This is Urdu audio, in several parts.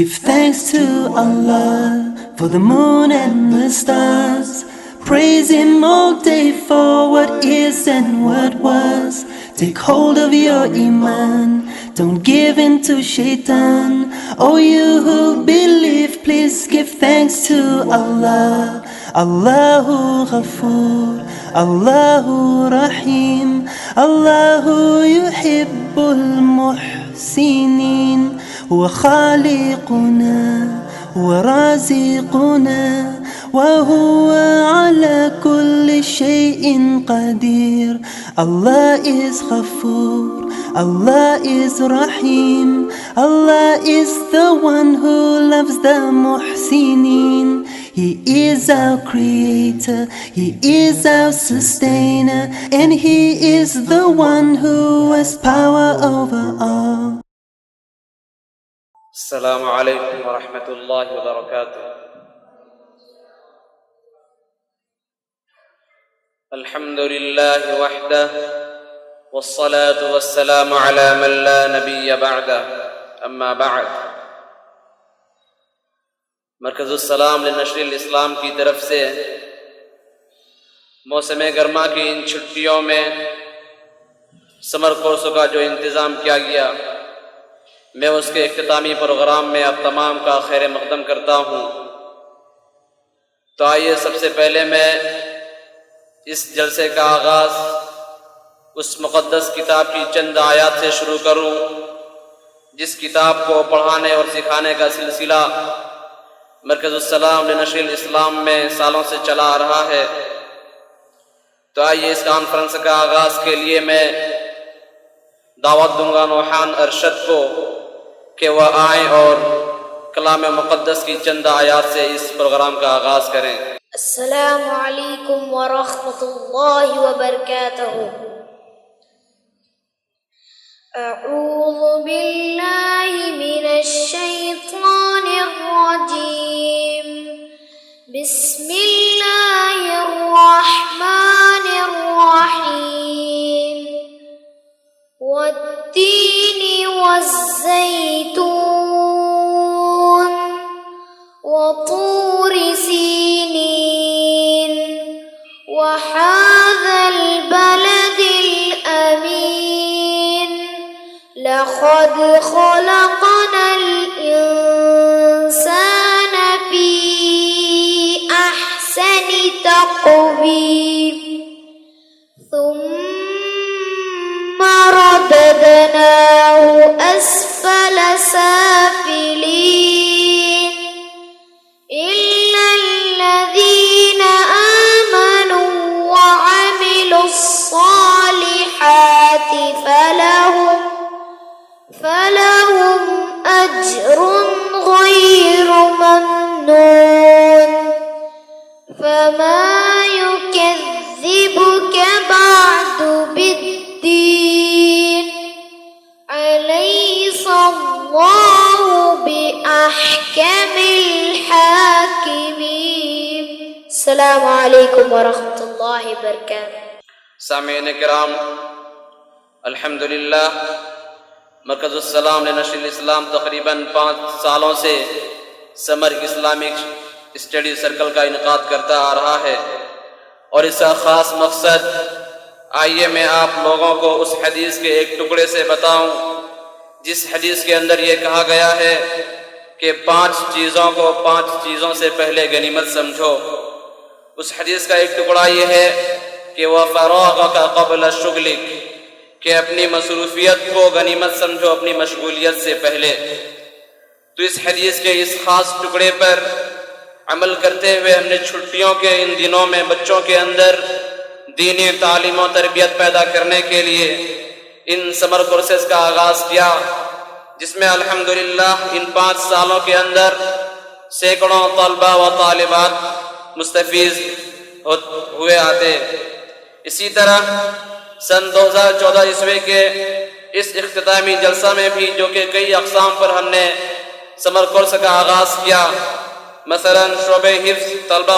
Give thanks to Allah for the moon and the stars. Praise Him all day for what is and what was. Take hold of your iman, don't give in to shaitan. Oh, you who believe, please give thanks to Allah. Allahu Ghafoor, Allahu Rahim, Allahu yuhibbul muhsinin. هو خالقنا ورازقنا وهو على كل شيء قدير. Allah is Ghafoor, Allah is Rahim, Allah is the one who loves the muhsinin. He is our creator, He is our sustainer, and He is the one who has power over all. السلام علیکم ورحمۃ اللہ وبرکاتہ۔ الحمد للہ وحدہ والصلاة والسلام علی من لا نبی بعدہ، اما بعد۔ مرکز السلام لنشر الاسلام کی طرف سے موسم گرما کی ان چھٹیوں میں سمر کورسوں کا جو انتظام کیا گیا، میں اس کے اختتامی پروگرام میں آپ تمام کا خیر مقدم کرتا ہوں۔ تو آئیے سب سے پہلے میں اس جلسے کا آغاز اس مقدس کتاب کی چند آیات سے شروع کروں، جس کتاب کو پڑھانے اور سکھانے کا سلسلہ مرکز السلام لنشر الاسلام میں سالوں سے چلا آ رہا ہے۔ تو آئیے اس کانفرنس کا آغاز کے لیے میں دعوت دوں گا نوحان ارشد کو کہ وہ آئیں اور کلام مقدس کی چند آیات سے اس پروگرام کا آغاز کریں۔ السلام علیکم ورحمۃ اللہ وبرکاتہ۔ اعوذ باللہ من الشیطان الرجیم، بسم اللہ الرحمن الرحیم، والتین والزیتون وطور سینین وهذا البلد الأمين لقد خلقنا الإنسان في أحسن تقويم ثم رددناه أسفل سافلين إلا الذين آمنوا وعملوا الصالحات فلهم أجر غير ممنون فما يكذبك بعد بالدين أليس الله بأحكم الحاكمين۔ السلام علیکم ورحمۃ اللہ وبرکاتہ۔ سامعین کرام، الحمدللہ مرکز السلام لنشر الاسلام تقریباً 5 سالوں سے سمر اسلامک اسٹڈی سرکل کا انعقاد کرتا آ رہا ہے، اور اس کا خاص مقصد، آئیے میں آپ لوگوں کو اس حدیث کے ایک ٹکڑے سے بتاؤں جس حدیث کے اندر یہ کہا گیا ہے کہ 5 چیزوں کو 5 چیزوں سے پہلے غنیمت سمجھو۔ اس حدیث کا ایک ٹکڑا یہ ہے کہ وَفَرَاغَكَ قَبْلَ شُغْلِكَ، کہ اپنی مصروفیت کو غنیمت سمجھو اپنی مشغولیت سے پہلے۔ تو اس حدیث کے اس خاص ٹکڑے پر عمل کرتے ہوئے ہم نے چھٹیوں کے ان دنوں میں بچوں کے اندر دینی تعلیم و تربیت پیدا کرنے کے لیے ان سمر کورسز کا آغاز کیا، جس میں الحمدللہ ان 5 سالوں کے اندر سینکڑوں طلبہ و طالبات مستفیض ہوئے آتے۔ اسی طرح سن 2014 عیسوی کے اس اختتامی جلسہ میں بھی، جو کہ کئی اقسام پر ہم نے سمر کورس کا آغاز کیا، مثلا شعبہ حفظ طلبہ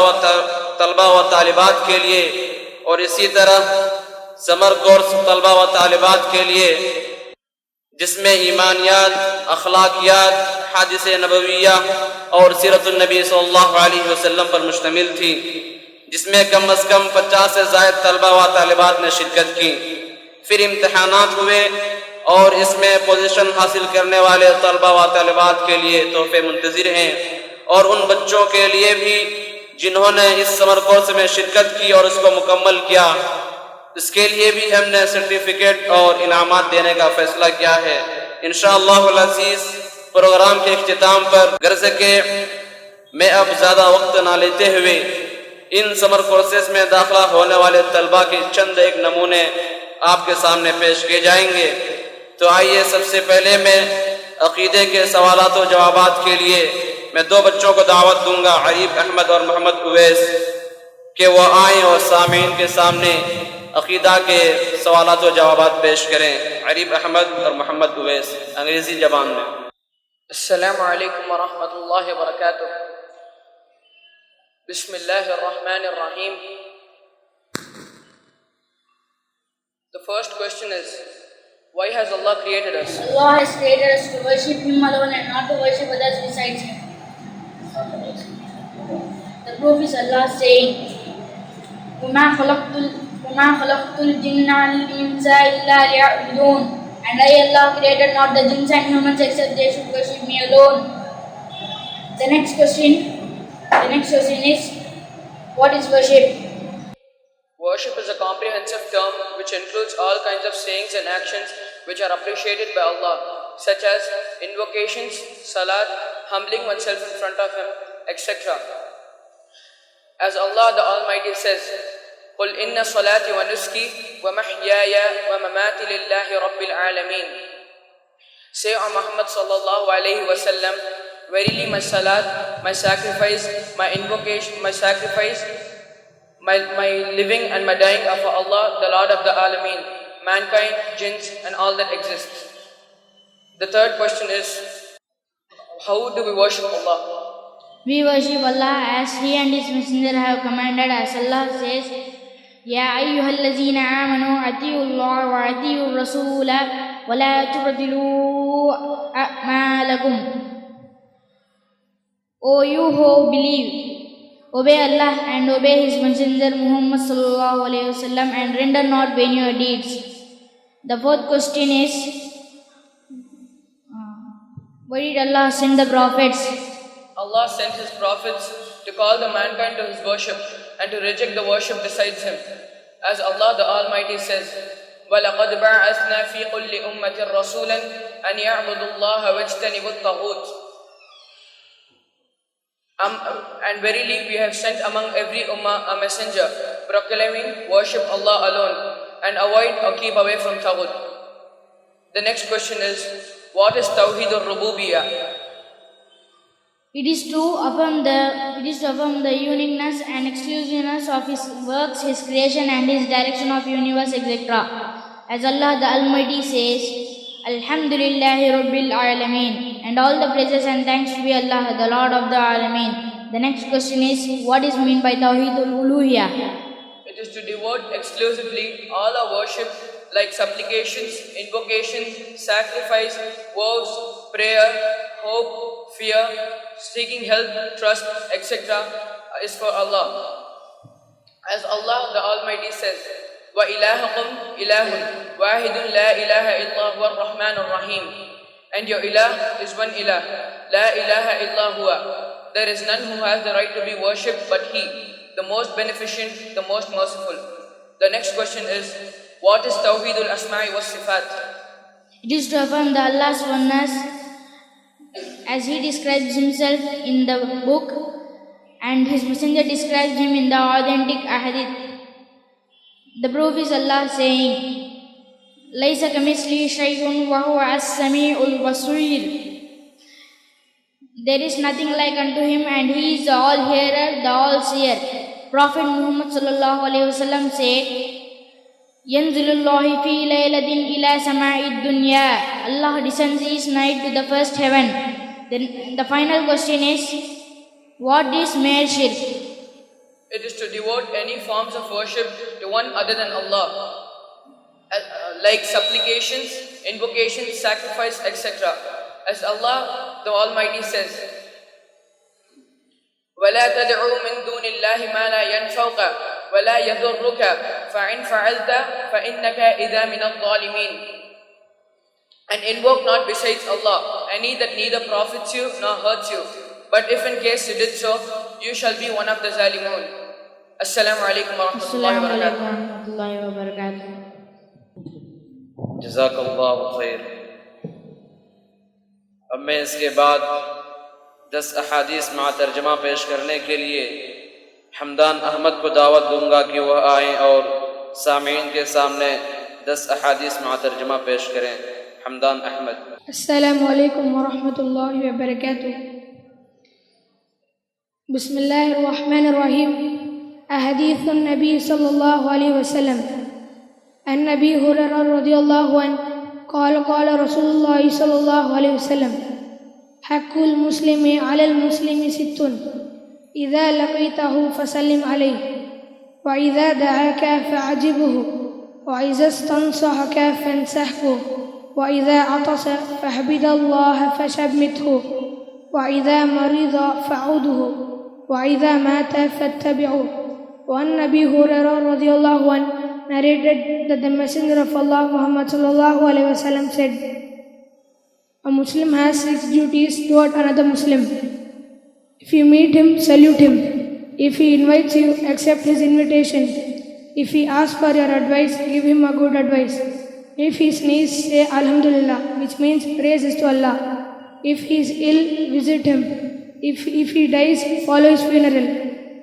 و طالبات کے لیے، اور اسی طرح سمر کورس طلبہ و طالبات کے لیے جس میں ایمانیات، اخلاقیات، حادث نبویہ اور سیرت النبی صلی اللہ علیہ وسلم پر مشتمل تھی، جس میں کم از کم 50 سے زائد طلبہ و طالبات نے شرکت کی۔ پھر امتحانات ہوئے اور اس میں پوزیشن حاصل کرنے والے طلبہ و طالبات کے لیے تحفے منتظر ہیں، اور ان بچوں کے لیے بھی جنہوں نے اس سمر کورس میں شرکت کی اور اس کو مکمل کیا، اس کے لیے بھی ہم نے سرٹیفکیٹ اور انعامات دینے کا فیصلہ کیا ہے۔ انشاءاللہ العزیز پروگرام کے اختتام پر غرض کہ میں اب زیادہ وقت نہ لیتے ہوئے ان سمر کورسز میں داخلہ ہونے والے طلبہ کے چند ایک نمونے آپ کے سامنے پیش کیے جائیں گے۔ تو آئیے سب سے پہلے میں عقیدے کے سوالات و جوابات کے لیے میں 2 بچوں کو دعوت دوں گا، عریب احمد اور محمد اویس، کہ وہ آئیں اور سامعین کے سامنے عقیدہ کے سوالات و جوابات پیش کریں۔ عریب احمد اور محمد اویس، انگریزی زبان میں۔ السلام علیکم ورحمۃ اللہ وبرکاتہ۔ بسم اللہ الرحمن الرحیم۔ The first question is, why has Allah created us? Allah has created us to worship Him alone and not to worship others besides Him. The proof is Allah saying, وَمَا خَلَقْتُ الْجِنَّ وَالْإِنسَ إِلَّا لِيَعْبُدُونَ. And I, Allah, created not the jinns and humans except they should worship me alone. The next question is, what is worship? Worship is a comprehensive term which includes all kinds of sayings and actions which are appreciated by Allah, such as invocations, salat, humbling oneself in front of Him, etc. As Allah the Almighty says, قُلْ إِنَّ صَلَاتِ وَنُسْكِي وَمَحْيَايَ وَمَمَاتِ لِلَّهِ رَبِّ الْعَالَمِينَ. Say, O Muhammad sallallahu alayhi wa sallam, verily my salat, my sacrifice, my invocation, my sacrifice, my living and my dying are for Allah, the Lord of the Alameen, mankind, jinns and all that exists. The third question is, how do we worship Allah? We worship Allah as He and His Messenger have commanded, as Allah says, Ya ayyuhallazina amanu atiyu Allah wa atiyu Rasula wa la tubtilu a'malakum. O you who believe, obey Allah and obey His Messenger Muhammad sallallahu alayhi wa sallam, and render not vain your deeds. The fourth question is, why did Allah send the prophets? Allah sent His prophets to call the mankind to His worship and to reject the worship besides Him. As Allah the Almighty says, وَلَقَدْ بَعَثْنَا فِي كُلِّ أُمَّةٍ رَسُولًا أَنْ يَعْبُدُوا اللَّهَ وَاجْتَنِبُوا الطَّاغُوتَ. And verily we have sent among every ummah a messenger proclaiming worship Allah alone and avoid or keep away from Taghut. The next question is, what is Tawheed al-Rububiyyah? It is to affirm the uniqueness and exclusiveness of His works, His creation and His direction of universe, etc. As Allah the Almighty says, Alhamdulillahi Rabbil Alameen, and all the praises and thanks to be Allah, the Lord of the Alameen. The next question is, what is meant by Tawheed al-Uluhiyyah? It is to devote exclusively all our worship like supplications, invocations, sacrifice, vows, prayer, hope, fear, seeking help, trust, etc. is for Allah. As Allah the Almighty says, وَإِلَهُكُمْ إِلَهٌ وَاحِدٌ لَا إِلَهَ إِلَّا هُوَ الرَّحْمَنُ الرَّحِيمُ. And your ilah is one ilah, la ilaha illa huwa. There is none who has the right to be worshipped but He, the most beneficent, the most merciful. The next question is, what is Tawheed al-Asma'i wa Sifat? It is to affirm the Allah's oneness as He describes Himself in the book and His Messenger describes Him in the authentic ahadith. The proof is Allah saying, لَيْسَ كَمِثْلِهِ شَيْءٌ وَهُوَ السَّمِيعُ الْبَصِيرُ. There is nothing like unto Him and He is the all-hearer, the all-seer. Prophet Muhammad sallallahu alayhi wa sallam said, يَنْزِلُ اللَّهِ فِي لَيْلَةٍ إِلَى سَمَاءِ الدُّنْيَا. Allah descends each night to the first heaven. Then the final question is, what is mere shirk? It is to devote any forms of worship to one other than Allah, like supplications, invocations, sacrifice, etc. As Allah the Almighty says, وَلَا تَدْعُوا مِن دُونِ اللَّهِ مَا لَا يَنْفَعُكَ وَلَا يَضُرُّكَ فَإِنْ فَعَلْتَ فَإِنَّكَ إِذًا مِنَ الظَّالِمِينَ. And invoke not besides Allah any that neither profits you nor hurts you. But if in case you did so, you shall be one of the Zalimun. Assalamu alaikum wa rahmatullahi wa barakatuh. warahmatullahi wabarakatuh. جزاک خیر. اب میں اس کے بعد 10 احادیث مع ترجمہ پیش کرنے کے لیے حمدان احمد کو دعوت دوں گا کہ وہ آئیں اور سامعین کے سامنے 10 احادیث مع ترجمہ پیش کریں. حمدان احمد. السلام علیکم ورحمۃ اللہ وبرکاتہ. بسم اللہ الرحمن الرحیم. احادیث النبی صلی اللہ علیہ وسلم. عن ابی ہریرہ رضی اللہ عنہ قال قال رسول اللہ صلی اللہ علیہ وسلم حق المسلم علی المسلم 6 اذا لقیتہ فسلم علیہ واذا دعاک فعجبہ واذا استنصحک فانصحہ واذا عطس فاحمد اللہ فشمته واذا مرض فعوده واذا مات فاتبعه. وعن ابی ہریرہ رضی اللہ عنہ narrated that the Messenger of Allah Muhammad sallallahu alaihi wasallam said, a Muslim has 6 duties toward another Muslim. If you meet him, salute him. If he invites you, accept his invitation. If he asks for your advice, give him a good advice. If he sneezes, say Alhamdulillah, which means praise is to Allah. If he is ill, visit him. If he dies, follow his funeral.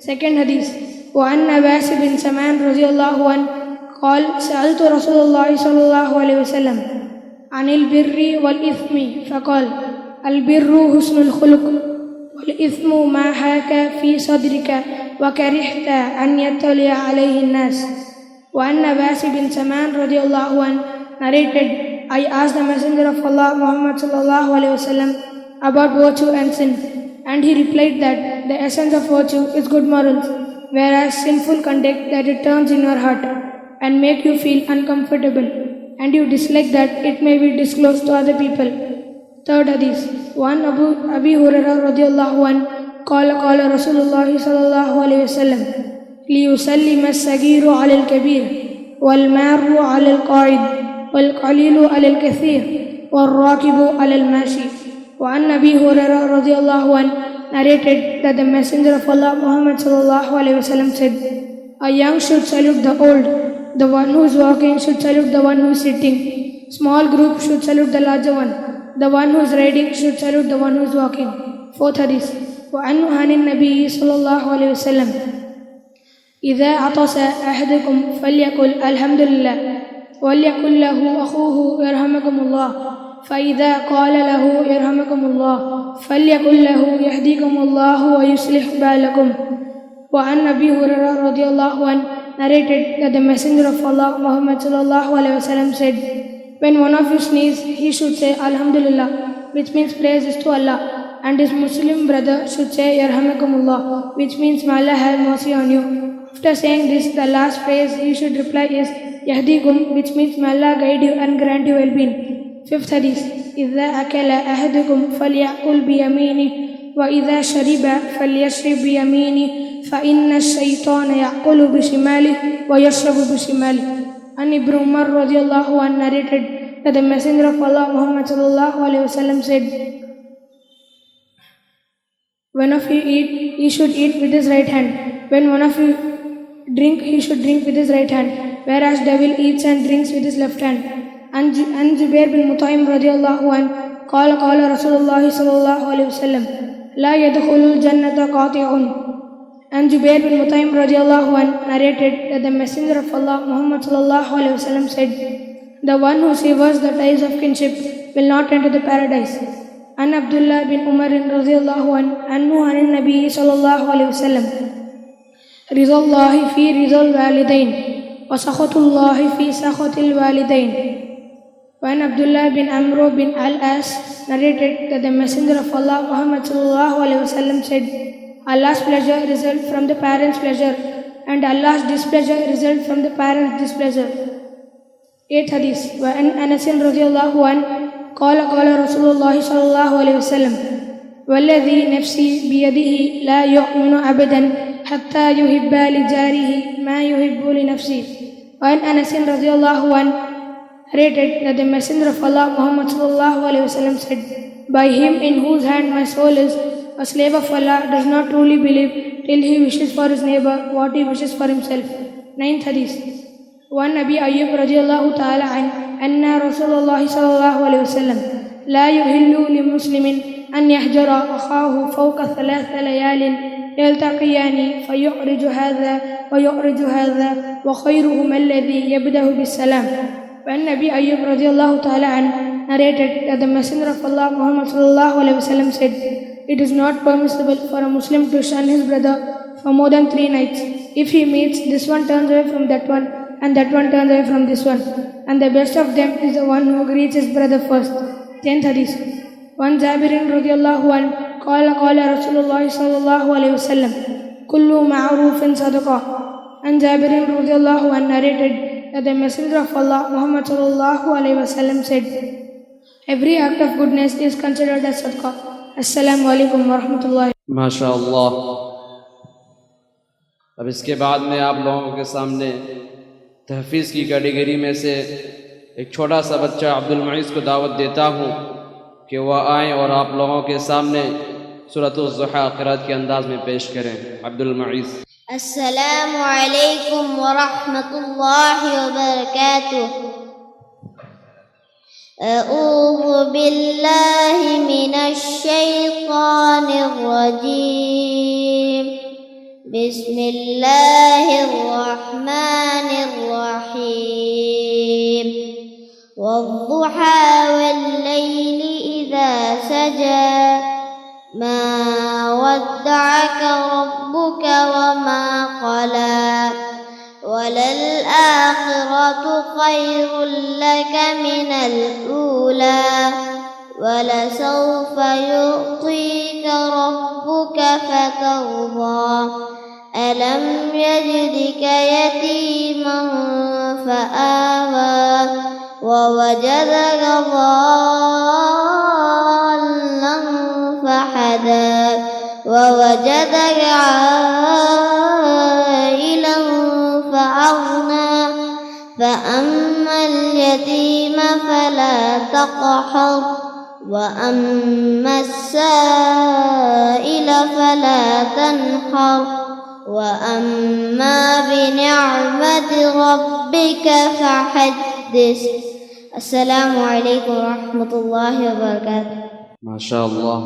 Second hadith. وعن نواس بن سمان رضی اللہ عنہ قال سألت رسول الله صلى الله عليه وسلم عن البر والإثم فقال البر حسن الخلق والإثم ما حاك في صدرك وكرهت أن يطلع عليه الناس. وعن نواس بن سمان رضي الله عنه narrated, I asked the Messenger of Allah Muhammad sallallahu alaihi wasallam about virtue and sin, and he replied that the essence of virtue is good morals, whereas sinful conduct that it turns in your heart and make you feel uncomfortable, and you dislike that it may be disclosed to other people. Third hadith. One Abi Hurairah radiyallahu anhu قال قال رسول الله صلى الله عليه وسلم ليسلم الصغير على الكبير والمار على القاعد والقليل على الكثير والراكب على الماشي. وعن أبي هريرة رضي الله عنه narrated that the Messenger of Allah Muhammad sallallahu alaihi wasallam said, a young should salute the old, the one who is walking should salute the one who is sitting, small group should salute the larger one, the one who is riding should salute the one who is walking. Fourth hadith. وعنه عن النبي صلى الله عليه وسلم إذا عطس أحدكم فليقل الحمد لله وليقل له أخوه يرحمكم الله فإذا قال له يرحمكم الله فليقل له يهديكم الله ويصلح بالكم. وعن أبي هريرة رضي الله عنه narrated that the Messenger of Allah Muhammad sallallahu alaihi wasallam said, when one of you sneezes, he should say Alhamdulillah, which means praise is to Allah, and his Muslim brother should say Yarhamakumullah, which means may Allah have mercy on you. After saying this, the last phrase he should reply is Yahdikum, which means may Allah guide you and grant you well-being. Fifth hadith. إذا أكل أحدكم فليأكل بيمينه وإذا شرب فليشرب بيمينه فإن الشيطان يأكل بشماله ويشرب بشماله. And Ibn Umar radiallahu anhu narrated that the Messenger of Allah Muhammad sallallahu alaihi wasallam said, when of you eat, he should eat with his right hand. When one of you drink, he should drink with his right hand, whereas devil eats and drinks with his left hand. And Jubair bin Mut'im radiallahu anhu قال قال رسول الله صلى الله عليه وسلم لا يدخل الجنة قاطع. And Jubair bin Mut'im radiallahu anhu narrated that the Messenger of Allah Muhammad sallallahu alaihi wasallam said, the one who severs the ties of kinship will not enter the paradise. And Abdullah bin Umar radiallahu anhu an Nabi sallallahu alaihi wasallam ridallahi fi ridal walidain wa sakhatullahi fi sakhatil walidain. When Abdullah bin Amr bin al-As narrated that the Messenger of Allah Muhammad sallallahu alaihi wasallam said, Allah's pleasure results from the parents' pleasure, and Allah's displeasure results from the parents' displeasure. 8th Hadith. وعن أنس رضي الله عنه قال قال رسول الله صلى الله عليه وسلم والذي نفسي بيده لا يؤمن أبدا حتى يحب لجاره ما يحب لنفسه. وعن أنس رضي الله عنه narrated that the Messenger of Allah Muhammad sallallahu alaihi wasallam said, by him in whose hand my soul is, a slave of Allah does not truly believe till he wishes for his neighbor what he wishes for himself. 9th Hadith. وعن أبي أيوب رضي الله تعالى عنه أن رسول الله صلى الله عليه وسلم لا يحل لمسلم أن يهجر أخاه فوق 3 ليال يلتقيان فيعرج هذا ويعرج هذا وخيرهما الذي يبدأ بالسلام. When Nabi Ayyub radiallahu ta'ala narrated that the Messenger of Allah Muhammad sallallahu alayhi wa sallam said, it is not permissible for a Muslim to shun his brother for more than 3 nights. If he meets, this one turns away from that one, and that one turns away from this one. And the best of them is the one who greets his brother first. 10th Hadith. One Jabirin radiallahu anhu qala qala Rasulullah sallallahu alayhi wa sallam kullu ma'rufin sadaqah. And Jabirin radiallahu anhu narrated that the Messenger of Allah Muhammad sallallahu alayhi wa sallam said, every act of goodness is considered as sadaqah. Assalamu alaikum wa rahmatullahi. ماشاء اللہ. اب اس کے بعد میں آپ لوگوں کے سامنے تحفیظ کی کیٹیگری میں سے ایک چھوٹا سا بچہ عبد المعیز کو دعوت دیتا ہوں کہ وہ آئیں اور آپ لوگوں کے سامنے سورۃ الضحیٰ قرأت کے انداز میں پیش کریں. عبد المعیز. السلام علیکم ورحمۃ اللہ وبرکاتہ. اعوذ باللہ من الشیطان الرجیم. بسم اللہ الرحمن الرحیم. والضحى والليل إذا سجى ما ودعك ربك وما قلى وللآخرة خير لك من الأولى ولسوف يعطيك ربك فترضى. ألم يجدك يتيما فآوى ووجدك ضالا فهدى ووجدك عائلا فأغنى. فأما اليتيم فلا تقهر وأما السائل فلا تنهر وأما بنعمة ربك فحدث. السلام علیکم ورحمۃ اللہ وبرکاتہ. ماشاء اللہ.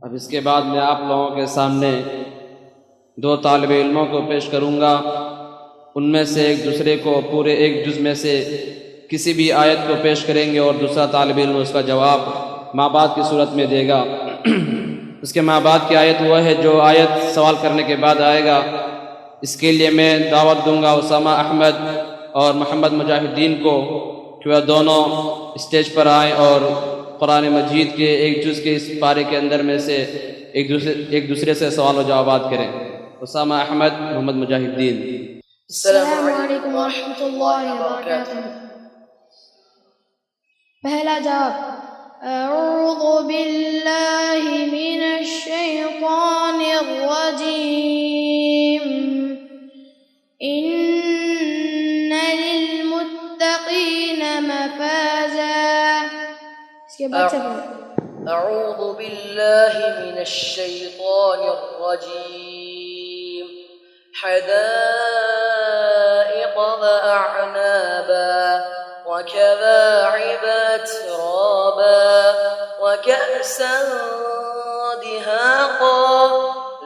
اب اس کے بعد میں آپ لوگوں کے سامنے 2 طالب علموں کو پیش کروں گا. ان میں سے ایک دوسرے کو پورے ایک جز میں سے کسی بھی آیت کو پیش کریں گے اور دوسرا طالب علم اس کا جواب ما بعد کی صورت میں دے گا. اس کے ما بعد کی آیت وہ ہے جو آیت سوال کرنے کے بعد آئے گا. اس کے لیے میں دعوت دوں گا اسامہ احمد اور محمد مجاہدین کو کہ وہ دونوں اسٹیج پر آئیں اور قرآن مجید کے ایک جز کے اس پارے کے اندر میں سے ایک دوسرے سے سوال و جوابات کریں. اسامہ احمد، محمد مجاہدین. السلام علیکم ورحمۃ اللہ وبرکاتہ. پہلا جواب اعوذ باللہ من الشیطان الرجیم. ان للمتقین مفازا. اس کے بعد سے اعوذ باللہ من الشیطان الرجیم. حدائق وأعنابا وكواعب أترابا وكأسا دهاقا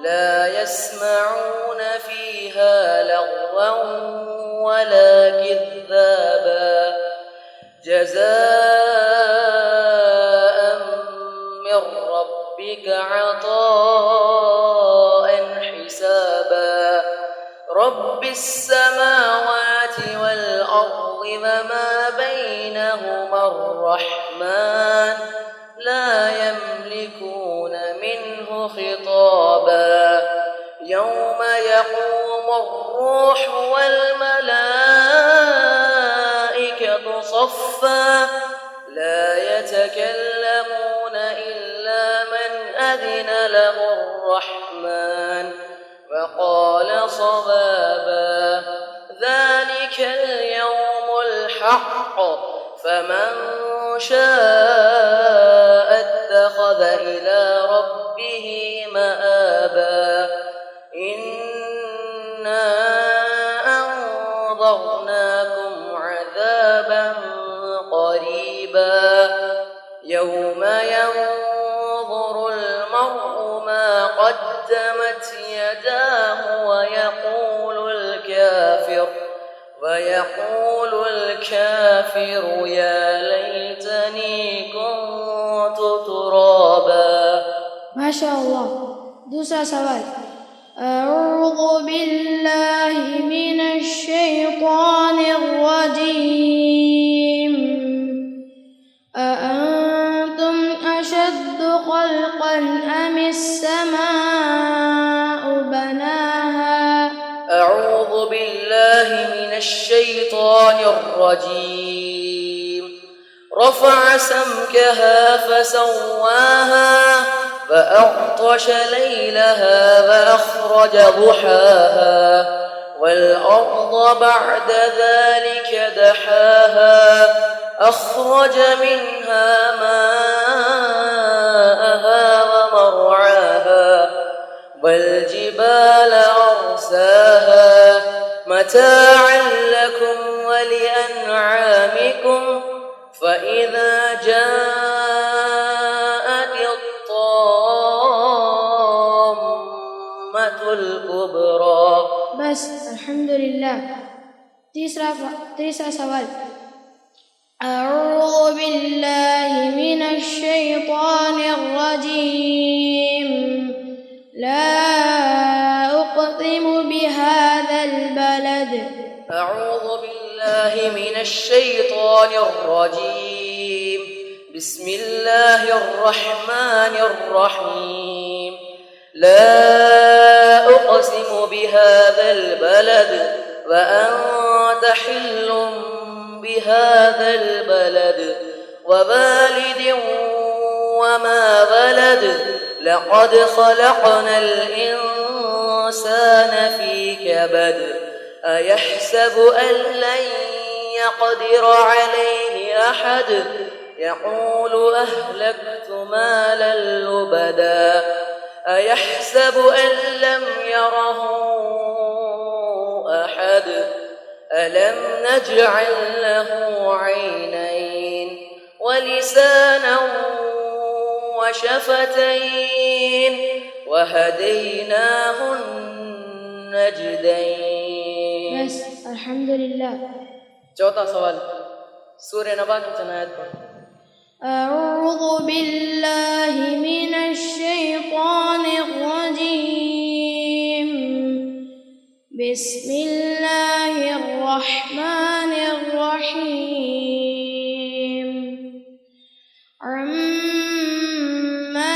لا يسمعون فيها لغوا ولا كذابا جزاء من ربك عطاء حسابا. رب السماوات والأرض وما بينهما الرحمن لا يملكون منه خطابا. يوم يقوم الروح والملائكة صفا لا يتكلمون إلا من أذن له الرحمن وقال صوابا ذلك اليوم الحق فمن شاء اتخذ إلى ربه مآبا إنا أنظرناكم عذابا قريبا يوم ينظر المرء ما قدمت يداه ويقول الكافر يا ليتني كنت ترابا. ماشاء اللہ. دوسرا سوال. اعوذ باللہ من الشیطان الرجیم. اانتم اشد خلقا ام السماء بناها. اعوذ باللہ من الشیطان الرجیم. رفع سمكها فسواها وأغطش ليلها وأخرج ضحاها والأرض بعد ذلك دحاها أخرج منها ماءها ومرعاها والجبال أرساها متاعا لكم ولأنعامكم فإذا جاءت الطامة الكبرى. بس الحمدللہ. تیسرا سوال. اعوذ باللہ من الشیطان الرجیم. لا اقسم بهذا البلد. اعوذ باللہ من الشیطان الرجیم. بسم اللہ الرحمن الرحیم. لا اقسم بهذا البلد وانت حل بهذا البلد ووالد وما ولد لقد خلقنا الإنسان في كبد أيحسب أن لن يقدر عليه أحد يقول أهلكت مالا لبدا أيحسب أن لم يره أحد ألم نجعل له عينين ولسانا وشفتين وهديناه النجدين. بس الحمدللہ. چوتھا سوال سورہ نبا کی چنایت پر. اعوذ باللہ من الشیطان الرجیم. بسم اللہ الرحمن الرحیم. عما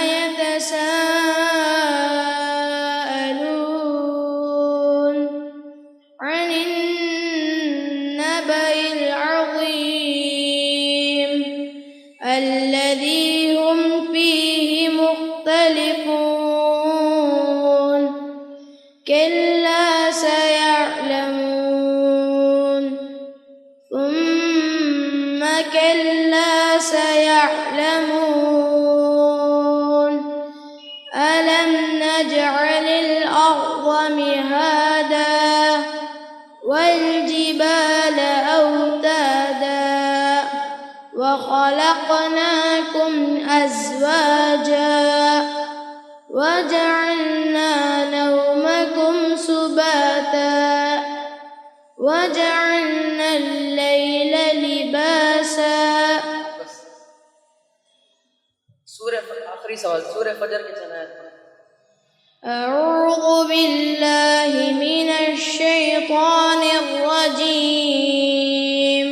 يتساءلون عن النبأ العظيم الذي هم فيه مختلفون. كلا سيعلمون ثم كلا سيعلمون ألم نجعل الأرض مهادا والجبال أوتادا وخلقناكم أزواجا وجعلنا نومكم سباتا وجعلنا الليل لباسا. آخری سوال سورہ فجر کی چنایت پر. اعوذ باللہ من الشیطان الرجیم.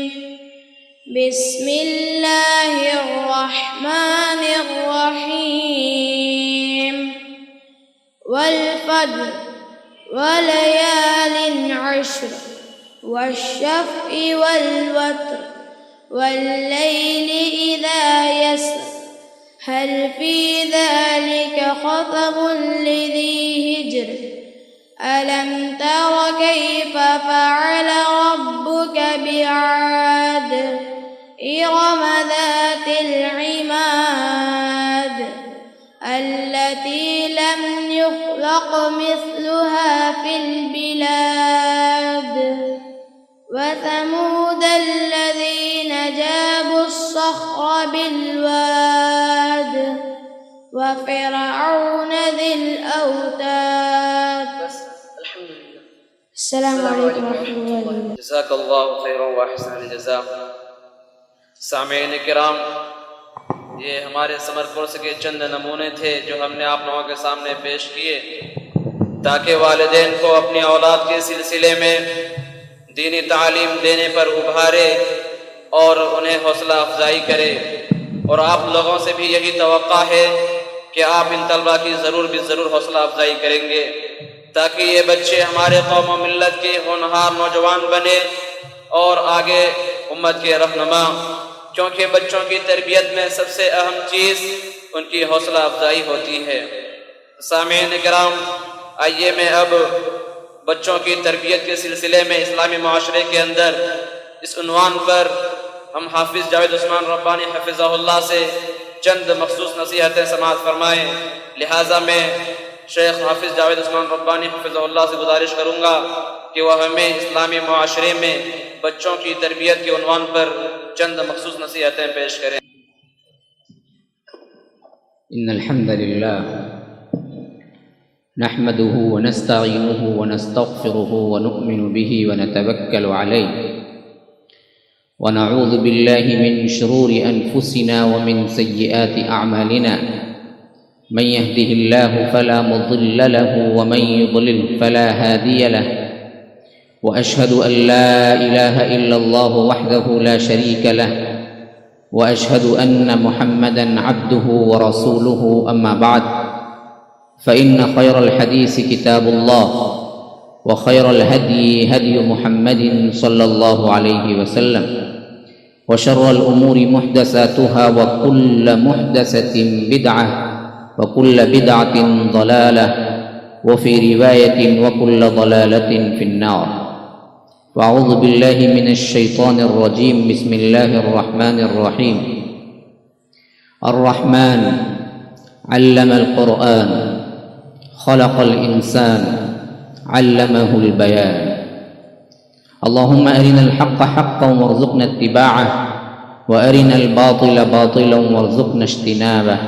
بسم اللہ الرحمن الرحیم. والفجر وليال عشر والشفع والوتر والليل إذا يسر هل في ذلك خطب لذي هجر ألم تر كيف فعل ربك بعاد إرم ذات العماد التي لم يخلق مثلها في البلاد وثمود الذين جابوا الصخر بالواد وفرعون ذي الأوتاد. السلام علیکم ورحمۃ اللہ وبرکاتہ. جزاک اللہ خیر و احسن الجزاء. سامعین کرام، یہ ہمارے سمر کورس کے چند نمونے تھے جو ہم نے آپ لوگوں کے سامنے پیش کیے تاکہ والدین کو اپنی اولاد کے سلسلے میں دینی تعلیم دینے پر ابھارے اور انہیں حوصلہ افزائی کرے. اور آپ لوگوں سے بھی یہی توقع ہے کہ آپ ان طلباء کی ضرور حوصلہ افزائی کریں گے تاکہ یہ بچے ہمارے قوم و ملت کے ہونہار نوجوان بنے اور آگے امت کے رہنما، کیونکہ بچوں کی تربیت میں سب سے اہم چیز ان کی حوصلہ افزائی ہوتی ہے. سامعین کرام، آئیے میں اب بچوں کی تربیت کے سلسلے میں اسلامی معاشرے کے اندر اس عنوان پر ہم حافظ جاوید عثمان ربانی حفظہ اللہ سے چند مخصوص نصیحتیں سماعت فرمائیں. لہٰذا میں شیخ حافظ جاوید عثمان ربانی حفظہ اللہ سے گزارش کروں گا کہ وہ ہمیں اسلامی معاشرے میں بچوں کی تربیت کے عنوان پر چند مخصوص نصیحتیں پیش کریں. ان الحمد للہ نحمده ونستعینه ونستغفره ونؤمن به ونتوکل علیہ ونعوذ باللہ من شرور انفسنا ومن سیئات اعمالنا من يهده الله فلا مضل له ومن يضلل فلا هادي له وأشهد أن لا إله إلا الله وحده لا شريك له وأشهد أن محمدًا عبده ورسوله أما بعد فإن خير الحديث كتاب الله وخير الهدي هدي محمد صلى الله عليه وسلم وشر الأمور محدثاتها وكل محدثة بدعة وكل بدعة ضلالة وفي رواية وكل ضلالة في النار. وأعوذ بالله من الشيطان الرجيم. بسم الله الرحمن الرحيم. الرحمن علم القرآن خلق الإنسان علمه البيان. اللهم أرنا الحق حقا وارزقنا اتباعه وأرنا الباطل باطلا وارزقنا اجتنابه.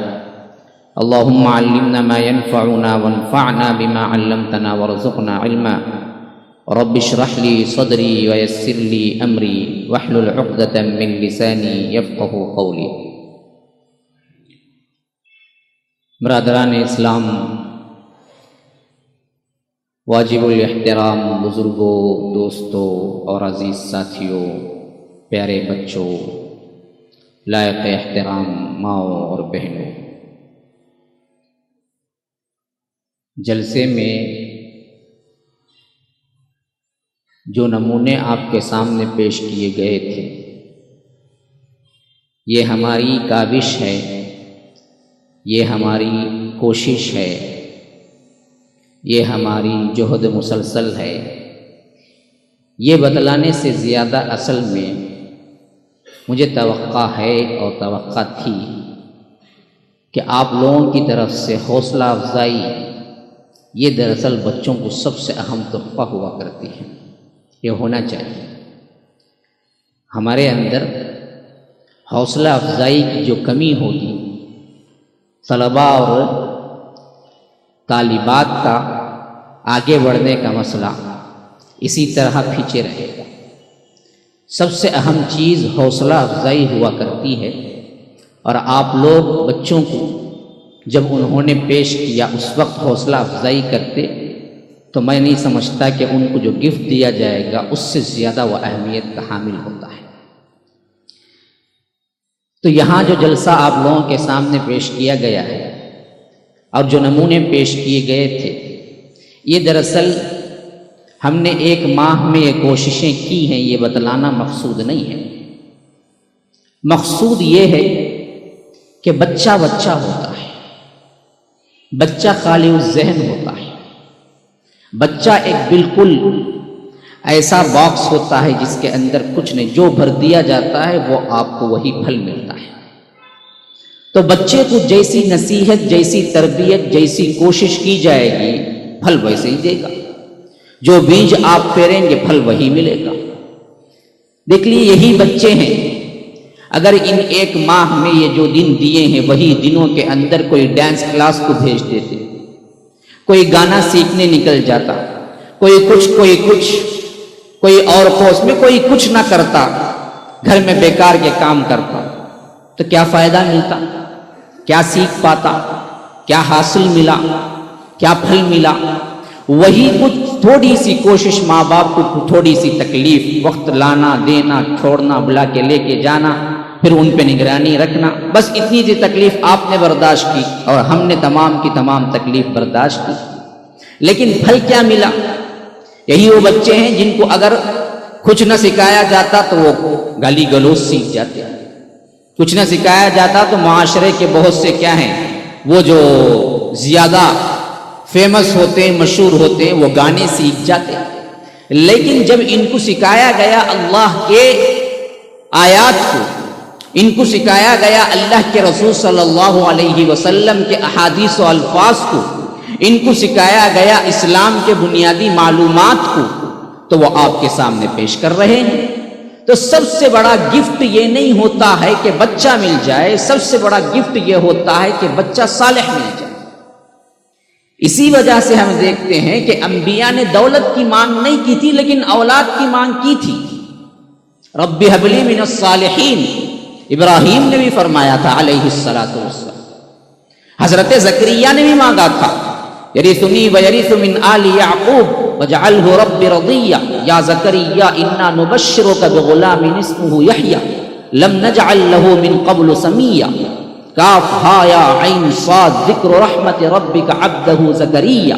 اللهم علمنا ما ينفعنا وانفعنا بما علمتنا وارزقنا علما. رب اشرح لي صدري ويسر لي أمري واحلل عقدة من لساني يفقهوا قولي. برادران اسلام، واجب الاحترام بزرگوں، دوستوں اور عزیز ساتھیوں، پیارے بچوں، لائق احترام ماؤں اور بہنوں، جلسے میں جو نمونے آپ کے سامنے پیش کیے گئے تھے، یہ ہماری کاوش ہے، یہ ہماری کوشش ہے، یہ ہماری جہد مسلسل ہے. یہ بتلانے سے زیادہ اصل میں مجھے توقع ہے اور توقع تھی کہ آپ لوگوں کی طرف سے حوصلہ افزائی یہ دراصل بچوں کو سب سے اہم تحفہ ہوا کرتی ہے. یہ ہونا چاہیے. ہمارے اندر حوصلہ افزائی کی جو کمی ہوگی، طلباء اور طالبات کا آگے بڑھنے کا مسئلہ اسی طرح پیچھے رہے گا. سب سے اہم چیز حوصلہ افزائی ہوا کرتی ہے، اور آپ لوگ بچوں کو جب انہوں نے پیش کیا اس وقت حوصلہ افزائی کرتے تو میں نہیں سمجھتا کہ ان کو جو گفٹ دیا جائے گا اس سے زیادہ وہ اہمیت کا حامل ہوتا ہے. تو یہاں جو جلسہ آپ لوگوں کے سامنے پیش کیا گیا ہے اور جو نمونے پیش کیے گئے تھے، یہ دراصل ہم نے ایک ماہ میں یہ کوششیں کی ہیں، یہ بتلانا مقصود نہیں ہے. مقصود یہ ہے کہ بچہ ہوتا ہے، بچہ خالی الذہن ہوتا ہے، بچہ ایک بالکل ایسا باکس ہوتا ہے جس کے اندر کچھ نہیں، جو بھر دیا جاتا ہے وہ آپ کو وہی پھل ملتا ہے۔ تو بچے کو جیسی نصیحت، جیسی تربیت، جیسی کوشش کی جائے گی، پھل ویسے ہی دے گا۔ جو بیج آپ پیریں گے پھل وہی ملے گا۔ دیکھ لیے یہی بچے ہیں، اگر ان ایک ماہ میں یہ جو دن دیے ہیں وہی دنوں کے اندر کوئی ڈانس کلاس کو بھیج دیتے، کوئی گانا سیکھنے نکل جاتا، کوئی کچھ کوئی اور کورس میں کوئی کچھ نہ کرتا، گھر میں بیکار کے کام کرتا، تو کیا فائدہ ملتا؟ کیا سیکھ پاتا؟ کیا حاصل ملا؟ کیا پھل ملا؟ وہی کچھ تھوڑی سی کوشش، ماں باپ کو تھوڑی سی تکلیف، وقت لانا دینا، چھوڑنا، بلا کے لے کے جانا، پھر ان پہ نگرانی رکھنا، بس اتنی سی تکلیف آپ نے برداشت کی اور ہم نے تمام کی تمام تکلیف برداشت کی، لیکن پھل کیا ملا؟ یہی وہ بچے ہیں جن کو اگر کچھ نہ سکھایا جاتا تو وہ گالی گلوچ سیکھ جاتے، کچھ نہ سکھایا جاتا تو معاشرے کے بہت سے کیا ہیں وہ جو زیادہ فیمس ہوتے ہیں، مشہور ہوتے ہیں، وہ گانے سیکھ جاتے۔ لیکن جب ان کو سکھایا گیا اللہ کے آیات کو، ان کو سکھایا گیا اللہ کے رسول صلی اللہ علیہ وسلم کے احادیث و الفاظ کو، ان کو سکھایا گیا اسلام کے بنیادی معلومات کو، تو وہ آپ کے سامنے پیش کر رہے ہیں۔ تو سب سے بڑا گفٹ یہ نہیں ہوتا ہے کہ بچہ مل جائے، سب سے بڑا گفٹ یہ ہوتا ہے کہ بچہ صالح مل جائے۔ اسی وجہ سے ہم دیکھتے ہیں کہ انبیاء نے دولت کی مانگ نہیں کی تھی، لیکن اولاد کی مانگ کی تھی۔ رب ہب لی من الصالحین، ابراہیم نے بھی فرمایا تھا علیہ الصلاۃ والسلام۔ حضرت زکریا نے بھی مانگا تھا، یرثنی ویرث من آل یعقوب واجعلہ رب رضیا، یا زکریا انا نبشرک بغلام اسمہ یحییٰ لم نجعل لہ من قبل سمیہ، کاف ہا یا عین صاد، ذکر رحمت ربک عبدہ زکریا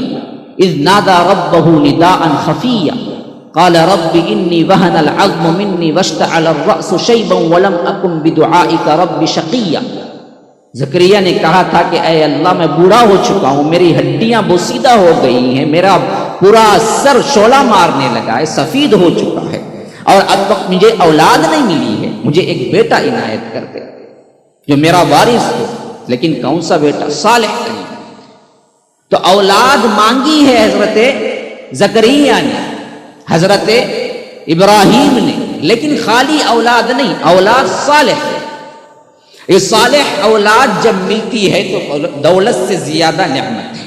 اذ نادى ربہ نداء خفیا، قال رب انی وہن العظم منی واشتعل الرأس شیبا ولم اکن بدعائک رب شقیا۔ زکریا نے کہا تھا کہ اے اللہ میں بوڑھا ہو چکا ہوں، میری ہڈیاں بوسیدہ ہو گئی ہیں، میرا پورا سر شعلہ مارنے لگا ہے، سفید ہو چکا ہے، اور اب تک مجھے اولاد نہیں ملی ہے، مجھے ایک بیٹا عنایت کر دے جو میرا وارث ہو، لیکن کون سا بیٹا؟ صالح نہیں۔ تو اولاد مانگی ہے حضرت زکریا نے، حضرت ابراہیم نے، لیکن خالی اولاد نہیں، اولاد صالح ہے۔ یہ صالح اولاد جب ملتی ہے تو دولت سے زیادہ نعمت ہے۔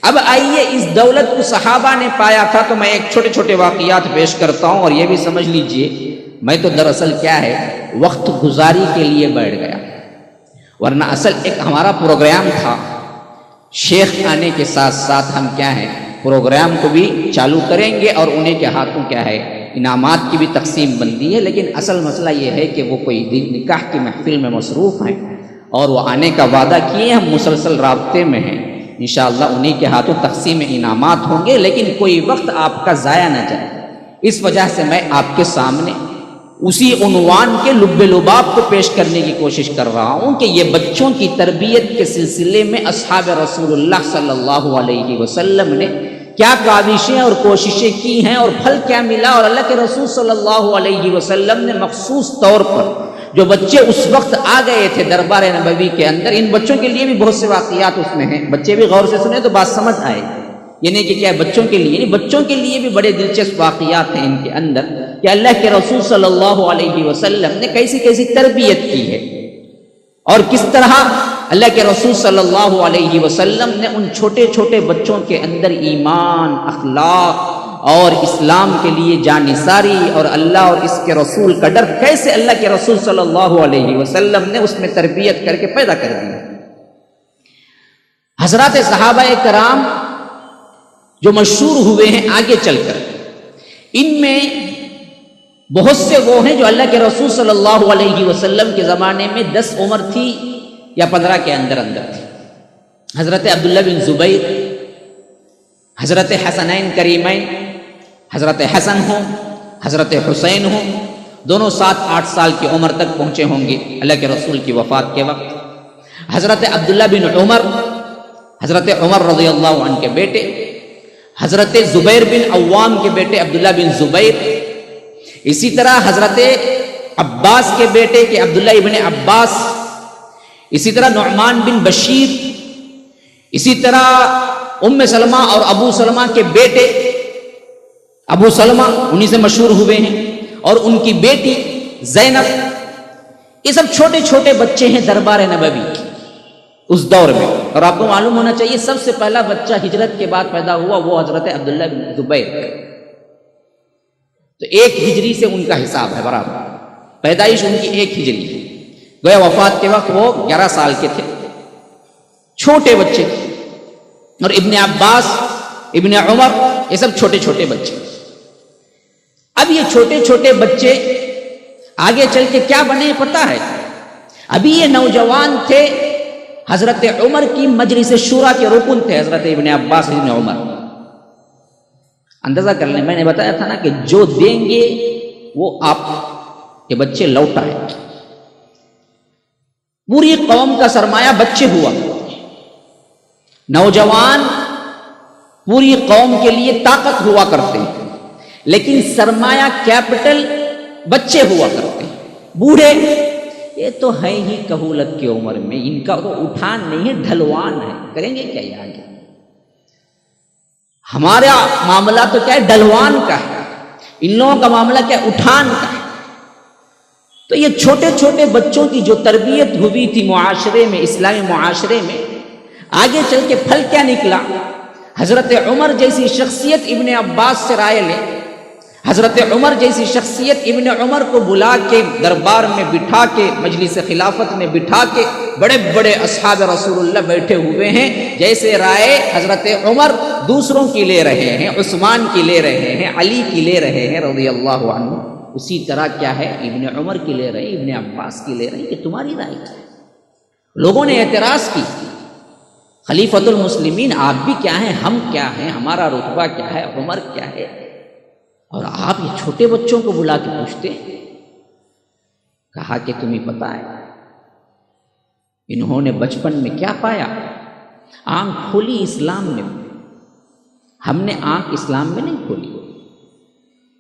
اب آئیے اس دولت کو صحابہ نے پایا تھا، تو میں ایک چھوٹے چھوٹے واقعات پیش کرتا ہوں، اور یہ بھی سمجھ لیجئے میں تو دراصل کیا ہے وقت گزاری کے لیے بیٹھ گیا، ورنہ اصل ایک ہمارا پروگرام تھا، شیخ آنے کے ساتھ ساتھ ہم کیا ہے پروگرام کو بھی چالو کریں گے، اور انہیں کے ہاتھوں کیا ہے انعامات کی بھی تقسیم بندی ہے۔ لیکن اصل مسئلہ یہ ہے کہ وہ کوئی نکاح کی محفل میں مصروف ہیں، اور وہ آنے کا وعدہ کیے، ہم مسلسل رابطے میں ہیں، انشاءاللہ انہیں کے ہاتھوں تقسیم انعامات ہوں گے، لیکن کوئی وقت آپ کا ضائع نہ جائے۔ اس وجہ سے میں آپ کے سامنے اسی عنوان کے لب لباب کو پیش کرنے کی کوشش کر رہا ہوں کہ یہ بچوں کی تربیت کے سلسلے میں اصحاب رسول اللہ صلی اللہ علیہ وسلم نے کیا کاوشیں اور کوششیں کی ہیں، اور پھل کیا ملا، اور اللہ کے رسول صلی اللہ علیہ وسلم نے مخصوص طور پر جو بچے اس وقت آ گئے تھے دربار نبوی کے اندر، ان بچوں کے لیے بھی بہت سے واقعات اس میں ہیں، بچے بھی غور سے سنیں تو بات سمجھ آئے، یہ نہیں کہ کیا بچوں کے لیے، بچوں کے لیے بھی بڑے دلچسپ واقعات ہیں ان کے اندر، کہ اللہ کے رسول صلی اللہ علیہ وسلم نے کیسی کیسی تربیت کی ہے، اور کس طرح اللہ کے رسول صلی اللہ علیہ وسلم نے ان چھوٹے چھوٹے بچوں کے اندر ایمان، اخلاق اور اسلام کے لیے جانثاری اور اللہ اور اس کے رسول کا ڈر کیسے اللہ کے رسول صلی اللہ علیہ وسلم نے اس میں تربیت کر کے پیدا کر دی۔ حضرات صحابہ کرام جو مشہور ہوئے ہیں آگے چل کر، ان میں بہت سے وہ ہیں جو اللہ کے رسول صلی اللہ علیہ وسلم کے زمانے میں 10 عمر تھی یا 15 کے اندر تھی۔ حضرت عبداللہ بن زبیر، حضرت حسنین کریمین، حضرت حسن ہوں، حضرت حسین ہوں، دونوں 7-8 سال کی عمر تک پہنچے ہوں گے اللہ کے رسول کی وفات کے وقت۔ حضرت عبداللہ بن عمر، حضرت عمر رضی اللہ عنہ کے بیٹے، حضرت زبیر بن عوام کے بیٹے عبداللہ بن زبیر، اسی طرح حضرت عباس کے بیٹے کہ عبداللہ ابن عباس، اسی طرح نعمان بن بشیر، اسی طرح ام سلمہ اور ابو سلمہ کے بیٹے ابو سلمہ انہی سے مشہور ہوئے ہیں، اور ان کی بیٹی زینب، یہ سب چھوٹے چھوٹے بچے ہیں دربار نبوی کی اس دور میں۔ اور آپ کو معلوم ہونا چاہیے سب سے پہلا بچہ ہجرت کے بعد پیدا ہوا وہ حضرت عبداللہ بن زبیر، تو 1 ہجری سے ان کا حساب ہے برابر، پیدائش ان کی 1 ہجری ہے، گویا وفات کے وقت وہ 11 سال کے تھے، چھوٹے بچے تھے۔ اور ابن عباس، ابن عمر، یہ سب چھوٹے چھوٹے بچے۔ اب یہ چھوٹے چھوٹے بچے آگے چل کے کیا بنے پتہ ہے؟ ابھی یہ نوجوان تھے، حضرت عمر کی مجلس شورا کے رکن تھے حضرت ابن عباس ابن عمر۔ اندازہ کر لیں، میں نے بتایا تھا نا کہ جو دیں گے وہ آپ کے بچے لوٹائیں گے۔ پوری قوم کا سرمایہ بچے ہوا، نوجوان پوری قوم کے لیے طاقت ہوا کرتے ہیں، لیکن سرمایہ کیپٹل بچے ہوا کرتے ہیں۔ بوڑھے یہ تو ہے ہی کہولت کی عمر میں، ان کا تو اٹھان نہیں ہے، ڈھلوان ہے، کریں گے کیا یہ آگے؟ ہمارا معاملہ تو کیا ہے؟ ڈھلوان کا ہے، ان لوگوں کا معاملہ کیا ہے؟ اٹھان کا ہے۔ تو یہ چھوٹے چھوٹے بچوں کی جو تربیت ہوئی تھی معاشرے میں، اسلامی معاشرے میں، آگے چل کے پھل کیا نکلا؟ حضرت عمر جیسی شخصیت ابن عباس سے رائے لے، حضرت عمر جیسی شخصیت ابن عمر کو بلا کے دربار میں بٹھا کے، مجلس خلافت میں بٹھا کے، بڑے بڑے اصحاب رسول اللہ بیٹھے ہوئے ہیں، جیسے رائے حضرت عمر دوسروں کی لے رہے ہیں، عثمان کی لے رہے ہیں، علی کی لے رہے ہیں رضی اللہ عنہ، اسی طرح کیا ہے ابن عمر کی لے رہے ہیں، ابن عباس کی لے رہے ہیں، کہ تمہاری رائے کیا ہے؟ لوگوں نے اعتراض کی، خلیفۃ المسلمین آپ بھی کیا ہیں، ہم کیا ہیں، ہمارا رتبہ کیا ہے، عمر کیا ہے، اور آپ یہ چھوٹے بچوں کو بلا کے پوچھتے ہیں؟ کہا کہ تمہیں پتہ ہے انہوں نے بچپن میں کیا پایا؟ آنکھ کھولی اسلام میں، ہم نے آنکھ اسلام میں نہیں کھولی،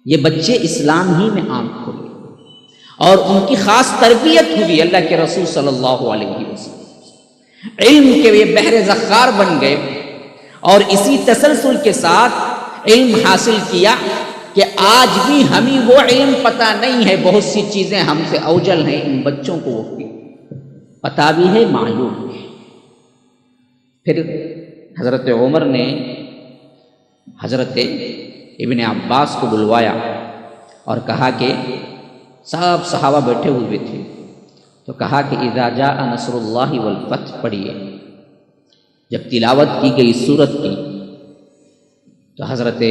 یہ بچے اسلام ہی میں آنکھ کھولی، اور ان کی خاص تربیت ہوئی اللہ کے رسول صلی اللہ علیہ وسلم، علم کے یہ بحر ذخار بن گئے، اور اسی تسلسل کے ساتھ علم حاصل کیا کہ آج بھی ہمیں وہ علم پتہ نہیں ہے، بہت سی چیزیں ہم سے اوجل ہیں، ان بچوں کو وہ پتہ بھی ہے، معلوم ہے۔ پھر حضرت عمر نے حضرت ابن عباس کو بلوایا اور کہا کہ سب صحابہ بیٹھے ہوئے تھے، تو کہا کہ اذا جاء نصر اللہ والفتح پڑھیے۔ جب تلاوت کی گئی سورت کی تو حضرت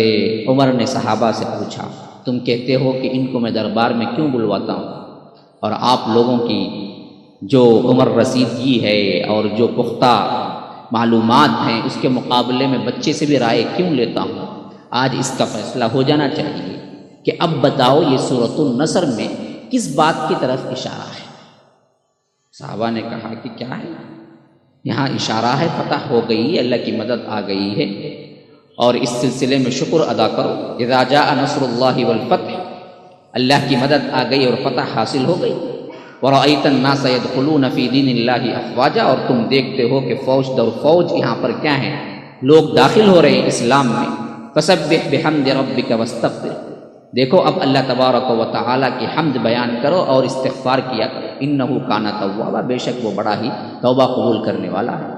عمر نے صحابہ سے پوچھا، تم کہتے ہو کہ ان کو میں دربار میں کیوں بلواتا ہوں، اور آپ لوگوں کی جو عمر رسیدگی ہے اور جو پختہ معلومات ہیں اس کے مقابلے میں بچے سے بھی رائے کیوں لیتا ہوں؟ آج اس کا فیصلہ ہو جانا چاہیے کہ اب بتاؤ یہ سورۃ النصر میں کس بات کی طرف اشارہ ہے؟ صحابہ نے کہا کہ کیا ہے؟ یہاں اشارہ ہے، فتح ہو گئی ہے، اللہ کی مدد آ گئی ہے، اور اس سلسلے میں شکر ادا کرو، اذا جاء نصر اللہ والفتح، اللہ کی مدد آ گئی اور فتح حاصل ہو گئی، وَرَأَيْتَ النَّاسَ يَدْخُلُونَ فِي دِينِ اللَّهِ أَفْوَاجًا، اور تم دیکھتے ہو کہ فوج در فوج یہاں پر کیا ہیں، لوگ داخل ہو رہے ہیں اسلام میں، فَسَبِّحْ بِحَمْدِ رَبِّكَ وَاسْتَغْفِرْ، دیکھو اب اللہ تبارک و تعالیٰ کی حمد بیان کرو اور استغفار کیا کرو، إِنَّهُ كَانَ تَوَّابًا، بے شک وہ بڑا ہی توبہ قبول کرنے والا ہے۔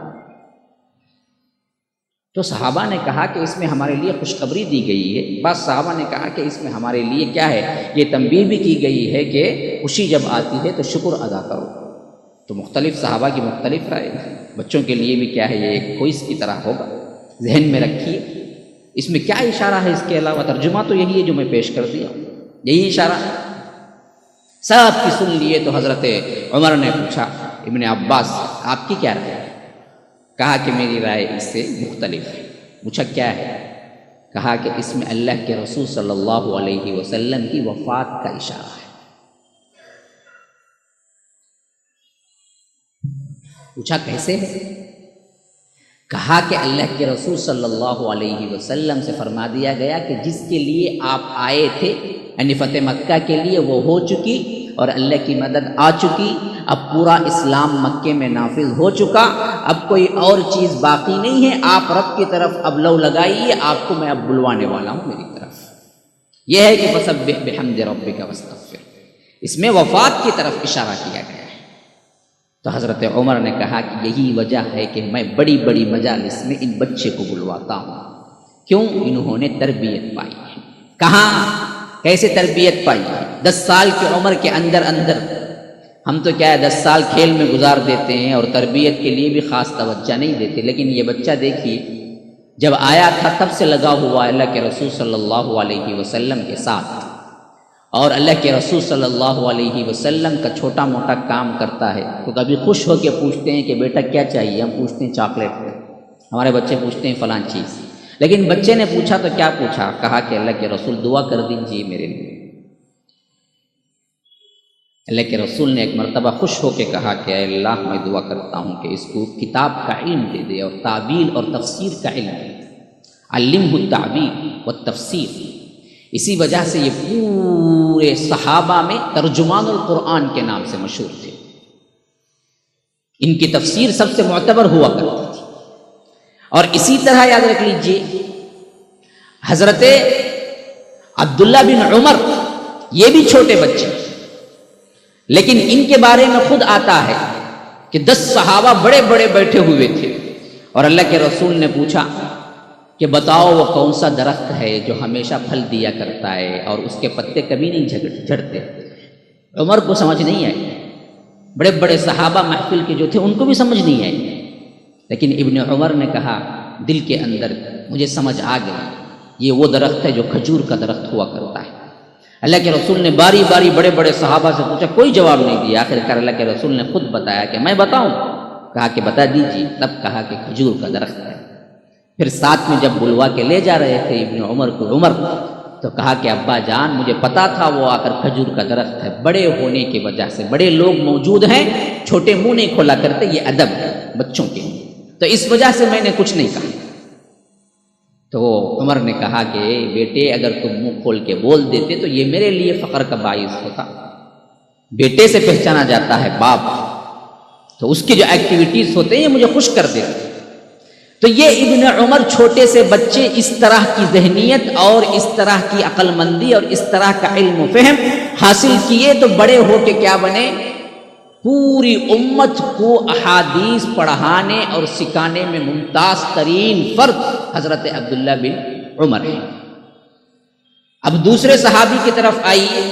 تو صحابہ نے کہا کہ اس میں ہمارے لیے خوشخبری دی گئی ہے، بعض صحابہ نے کہا کہ اس میں ہمارے لیے کیا ہے، یہ تنبیہ بھی کی گئی ہے کہ خوشی جب آتی ہے تو شکر ادا کرو۔ تو مختلف صحابہ کی مختلف رائے، بچوں کے لیے بھی کیا ہے یہ ایک کوئز کی طرح ہوگا، ذہن میں رکھیے اس میں کیا اشارہ ہے، اس کے علاوہ ترجمہ تو یہی ہے جو میں پیش کر دیا، یہی اشارہ ہے۔ سب کی سن لیے تو حضرت عمر نے پوچھا ابن عباس آپ کی کیا رائے ہے؟ کہا کہ میری رائے اس سے مختلف ہے۔ پوچھا کیا ہے؟ کہا کہ اس میں اللہ کے رسول صلی اللہ علیہ وسلم کی وفات کا اشارہ ہے، پوچھا کیسے ہے؟ کہا کہ اللہ کے رسول صلی اللہ علیہ وسلم سے فرما دیا گیا کہ جس کے لیے آپ آئے تھے یعنی فتح مکہ کے لیے وہ ہو چکی اور اللہ کی مدد آ چکی، اب پورا اسلام مکے میں نافذ ہو چکا، اب کوئی اور چیز باقی نہیں ہے، آپ رب کی طرف اب لو لگائیے، آپ کو میں اب بلوانے والا ہوں میری طرف۔ یہ ہے کہ فسبح بحمد ربک واستغفر، اس میں وفات کی طرف اشارہ کیا گیا ہے۔ تو حضرت عمر نے کہا کہ یہی وجہ ہے کہ میں بڑی بڑی مجالس میں ان بچے کو بلواتا ہوں، کیوں؟ انہوں نے تربیت پائی ہے۔ کہاں کیسے تربیت پائی؟ 10 سال کی عمر کے اندر ہم تو کیا ہے 10 سال کھیل میں گزار دیتے ہیں اور تربیت کے لیے بھی خاص توجہ نہیں دیتے، لیکن یہ بچہ دیکھیے جب آیا تھا تب سے لگا ہوا اللہ کے رسول صلی اللہ علیہ وسلم کے ساتھ، اور اللہ کے رسول صلی اللہ علیہ وسلم کا چھوٹا موٹا کام کرتا ہے تو کبھی خوش ہو کے پوچھتے ہیں کہ بیٹا کیا چاہیے، ہم پوچھتے ہیں چاکلیٹ، ہمارے بچے پوچھتے ہیں فلاں چیز، لیکن بچے نے پوچھا تو کیا پوچھا؟ کہا کہ اللہ کے رسول دعا کر دیجیے میرے لیے۔ اللہ کے رسول نے ایک مرتبہ خوش ہو کے کہا کہ اے اللہ میں دعا کرتا ہوں کہ اس کو کتاب کا علم دے دے اور تعبیر اور تفسیر کا علم دے دے، علمہ التعبیر والتفسیر۔ اسی وجہ سے یہ پورے صحابہ میں ترجمان القرآن کے نام سے مشہور تھے، ان کی تفسیر سب سے معتبر ہوا کرتی تھی۔ اور اسی طرح یاد رکھ لیجئے حضرت عبداللہ بن عمر، یہ بھی چھوٹے بچے، لیکن ان کے بارے میں خود آتا ہے کہ 10 صحابہ بڑے بڑے بیٹھے ہوئے تھے اور اللہ کے رسول نے پوچھا کہ بتاؤ وہ کون سا درخت ہے جو ہمیشہ پھل دیا کرتا ہے اور اس کے پتے کبھی نہیں جھڑتے۔ عمر کو سمجھ نہیں آئی، بڑے بڑے صحابہ محفل کے جو تھے ان کو بھی سمجھ نہیں آئی، لیکن ابن عمر نے کہا دل کے اندر مجھے سمجھ آ گئی، یہ وہ درخت ہے جو کھجور کا درخت ہوا کرتا ہے۔ اللہ کے رسول نے باری باری بڑے بڑے صحابہ سے پوچھا، کوئی جواب نہیں دیا، آخر کار اللہ کے رسول نے خود بتایا کہ میں بتاؤں؟ کہا کہ بتا دیجیے، تب کہا کہ کھجور کا درخت ہے۔ پھر ساتھ میں جب بلوا کے لے جا رہے تھے ابن عمر کو عمر، تو کہا کہ ابا جان مجھے پتا تھا وہ آ کر کھجور کا درخت ہے، بڑے ہونے کی وجہ سے بڑے لوگ موجود ہیں، چھوٹے منہ نہیں کھولا کرتے، یہ ادب ہے بچوں کے، تو اس وجہ سے میں نے کچھ نہیں کہا۔ تو عمر نے کہا کہ بیٹے اگر تم منہ کھول کے بول دیتے تو یہ میرے لیے فخر کا باعث ہوتا، بیٹے سے پہچانا جاتا ہے باپ، تو اس کی جو ایکٹیویٹیز ہوتے ہیں یہ مجھے خوش کر دیتے۔ تو یہ ابن عمر چھوٹے سے بچے اس طرح کی ذہنیت اور اس طرح کی عقل مندی اور اس طرح کا علم و فہم حاصل کیے تو بڑے ہو کے کیا بنے؟ پوری امت کو احادیث پڑھانے اور سکھانے میں ممتاز ترین فرد حضرت عبداللہ بن عمر ہے۔ اب دوسرے صحابی کی طرف آئیے،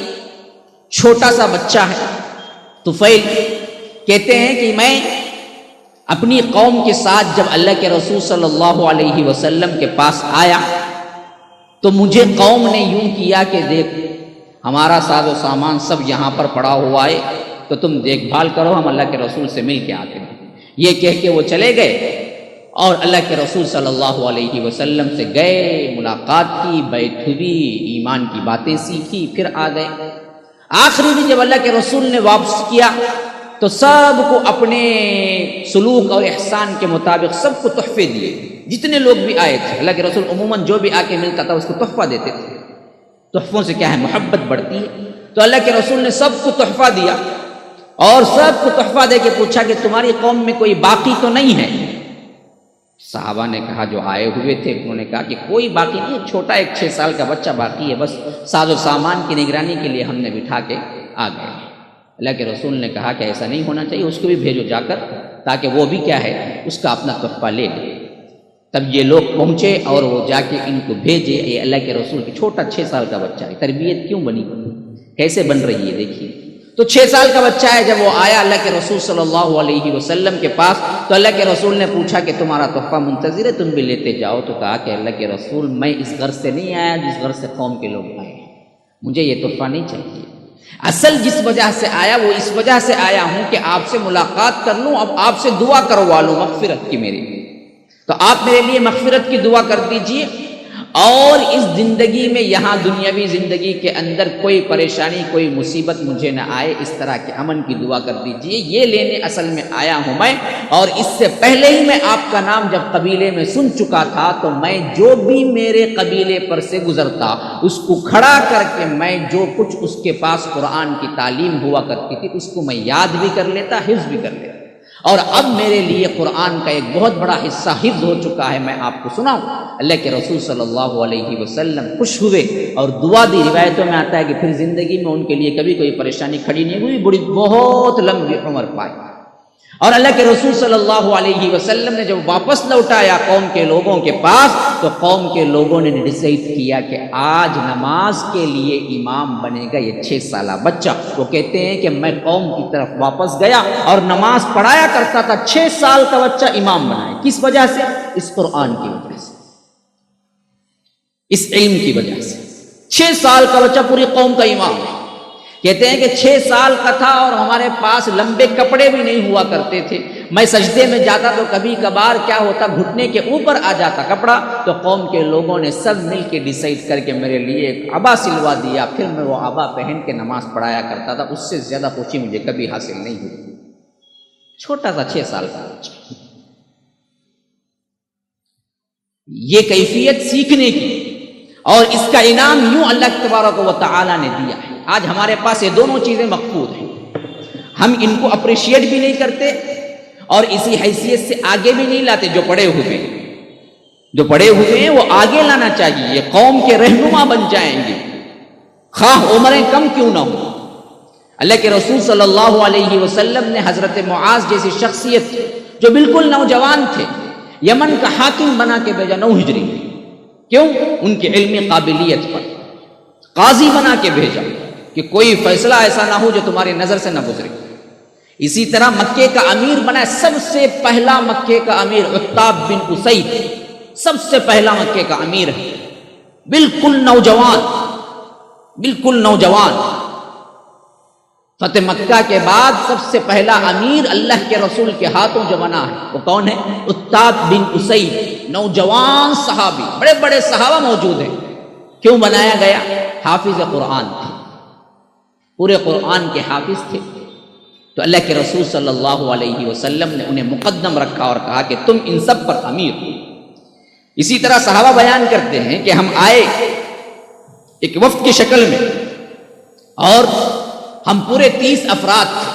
چھوٹا سا بچہ ہے طفیل، کہتے ہیں کہ میں اپنی قوم کے ساتھ جب اللہ کے رسول صلی اللہ علیہ وسلم کے پاس آیا تو مجھے قوم نے یوں کیا کہ دیکھ ہمارا ساز و سامان سب یہاں پر پڑا ہوا ہے، تو تم دیکھ بھال کرو، ہم اللہ کے رسول سے مل کے آتے ہیں۔ یہ کہہ کے وہ چلے گئے اور اللہ کے رسول صلی اللہ علیہ وسلم سے گئے، ملاقات کی، بیعت ہوئی، ایمان کی باتیں سیکھی، پھر آ گئے۔ آخری بھی جب اللہ کے رسول نے واپس کیا تو سب کو اپنے سلوک اور احسان کے مطابق سب کو تحفے دیے، جتنے لوگ بھی آئے تھے۔ اللہ کے رسول عموماً جو بھی آ کے ملتا تھا اس کو تحفہ دیتے تھے، تحفوں سے کیا ہے محبت بڑھتی ہے۔ تو اللہ کے رسول نے سب کو تحفہ دیا اور سب کو تحفہ دے کے پوچھا کہ تمہاری قوم میں کوئی باقی تو نہیں ہے؟ صحابہ نے کہا جو آئے ہوئے تھے انہوں نے کہا کہ کوئی باقی نہیں، چھوٹا ایک 6 سال کا بچہ باقی ہے، بس ساز و سامان کی نگرانی کے لیے ہم نے بٹھا کے آ گئے۔ اللہ کے رسول نے کہا کہ ایسا نہیں ہونا چاہیے، اس کو بھی بھیجو جا کر، تاکہ وہ بھی کیا ہے اس کا اپنا تحفہ لے لے۔ تب یہ لوگ پہنچے اور وہ جا کے ان کو بھیجے۔ یہ اللہ کے رسول کی چھوٹا 6 سال کا بچہ ہے، تربیت کیوں بنی، کیسے بن رہی ہے دیکھیے۔ تو 6 سال کا بچہ ہے، جب وہ آیا اللہ کے رسول صلی اللہ علیہ وسلم کے پاس تو اللہ کے رسول نے پوچھا کہ تمہارا تحفہ منتظر ہے، تم بھی لیتے جاؤ۔ تو کہا کہ اللہ کے رسول میں اس گھر سے نہیں آیا جس گھر سے قوم کے لوگ آئے، مجھے یہ تحفہ نہیں چاہیے۔ اصل جس وجہ سے آیا وہ اس وجہ سے آیا ہوں کہ آپ سے ملاقات کر لوں، اب آپ سے دعا کروا لوں مغفرت کی میری، تو آپ میرے لیے مغفرت کی دعا کر دیجئے اور اس زندگی میں یہاں دنیاوی زندگی کے اندر کوئی پریشانی کوئی مصیبت مجھے نہ آئے، اس طرح کے امن کی دعا کر دیجئے۔ یہ لینے اصل میں آیا ہوں میں، اور اس سے پہلے ہی میں آپ کا نام جب قبیلے میں سن چکا تھا تو میں جو بھی میرے قبیلے پر سے گزرتا اس کو کھڑا کر کے میں جو کچھ اس کے پاس قرآن کی تعلیم ہوا کرتی تھی اس کو میں یاد بھی کر لیتا، حفظ بھی کر لیتا، اور اب میرے لیے قرآن کا ایک بہت بڑا حصہ حفظ ہو چکا ہے، میں آپ کو سناؤں۔ اللہ کے رسول صلی اللہ علیہ وسلم خوش ہوئے اور دعا دی۔ روایتوں میں آتا ہے کہ پھر زندگی میں ان کے لیے کبھی کوئی پریشانی کھڑی نہیں ہوئی، بڑی بہت لمبی عمر پائی۔ اور اللہ کے رسول صلی اللہ علیہ وسلم نے جب واپس لوٹایا قوم کے لوگوں کے پاس تو قوم کے لوگوں نے ڈیسائیڈ کیا کہ آج نماز کے لیے امام بنے گا یہ 6 سالہ بچہ۔ وہ کہتے ہیں کہ میں قوم کی طرف واپس گیا اور نماز پڑھایا کرتا تھا، 6 سال کا بچہ امام بنا ہے۔ کس وجہ سے؟ اس قرآن کی وجہ سے، اس علم کی وجہ سے۔ 6 سال کا بچہ پوری قوم کا امام ہے۔ کہتے ہیں کہ 6 سال کا تھا اور ہمارے پاس لمبے کپڑے بھی نہیں ہوا کرتے تھے، میں سجدے میں جاتا تو کبھی کبھار کیا ہوتا گھٹنے کے اوپر آ جاتا کپڑا، تو قوم کے لوگوں نے سب مل کے ڈیسائیڈ کر کے میرے لیے ایک عبا سلوا دیا، پھر میں وہ عبا پہن کے نماز پڑھایا کرتا تھا۔ اس سے زیادہ خوشی مجھے کبھی حاصل نہیں ہوئی۔ چھوٹا سا 6 سال کا بچہ، یہ کیفیت سیکھنے کی، اور اس کا انعام یوں اللہ تبارک و تعالی نے دیا ہے۔ آج ہمارے پاس یہ دونوں چیزیں مفقود ہیں، ہم ان کو اپریشیٹ بھی نہیں کرتے اور اسی حیثیت سے آگے بھی نہیں لاتے۔ جو پڑھے ہوئے ہیں وہ آگے لانا چاہیے، یہ قوم کے رہنما بن جائیں گے، خواہ عمریں کم کیوں نہ ہو۔ اللہ کے رسول صلی اللہ علیہ وسلم نے حضرت معاذ جیسی شخصیت جو بالکل نوجوان تھے یمن کا حاکم بنا کے بھیجا 9 ہجری میں۔ کیوں؟ ان کی علمی قابلیت پر قاضی بنا کے بھیجا کہ کوئی فیصلہ ایسا نہ ہو جو تمہاری نظر سے نہ گزرے۔ اسی طرح مکے کا امیر بنا، سب سے پہلا مکے کا امیر عتاب بن اسید، سب سے پہلا مکے کا امیر ہے، بالکل نوجوان۔ فتح مکہ کے بعد سب سے پہلا امیر اللہ کے رسول کے ہاتھوں جو بنا ہے وہ کون ہے؟ عتاب بن اسید، نوجوان صحابی، بڑے بڑے صحابہ موجود ہیں۔ کیوں بنایا گیا؟ حافظ قرآن تھے، پورے قرآن کے حافظ تھے، تو اللہ کے رسول صلی اللہ علیہ وسلم نے انہیں مقدم رکھا اور کہا کہ تم ان سب پر امیر ہو۔ اسی طرح صحابہ بیان کرتے ہیں کہ ہم آئے ایک وفد کی شکل میں اور ہم پورے 30 افراد تھے۔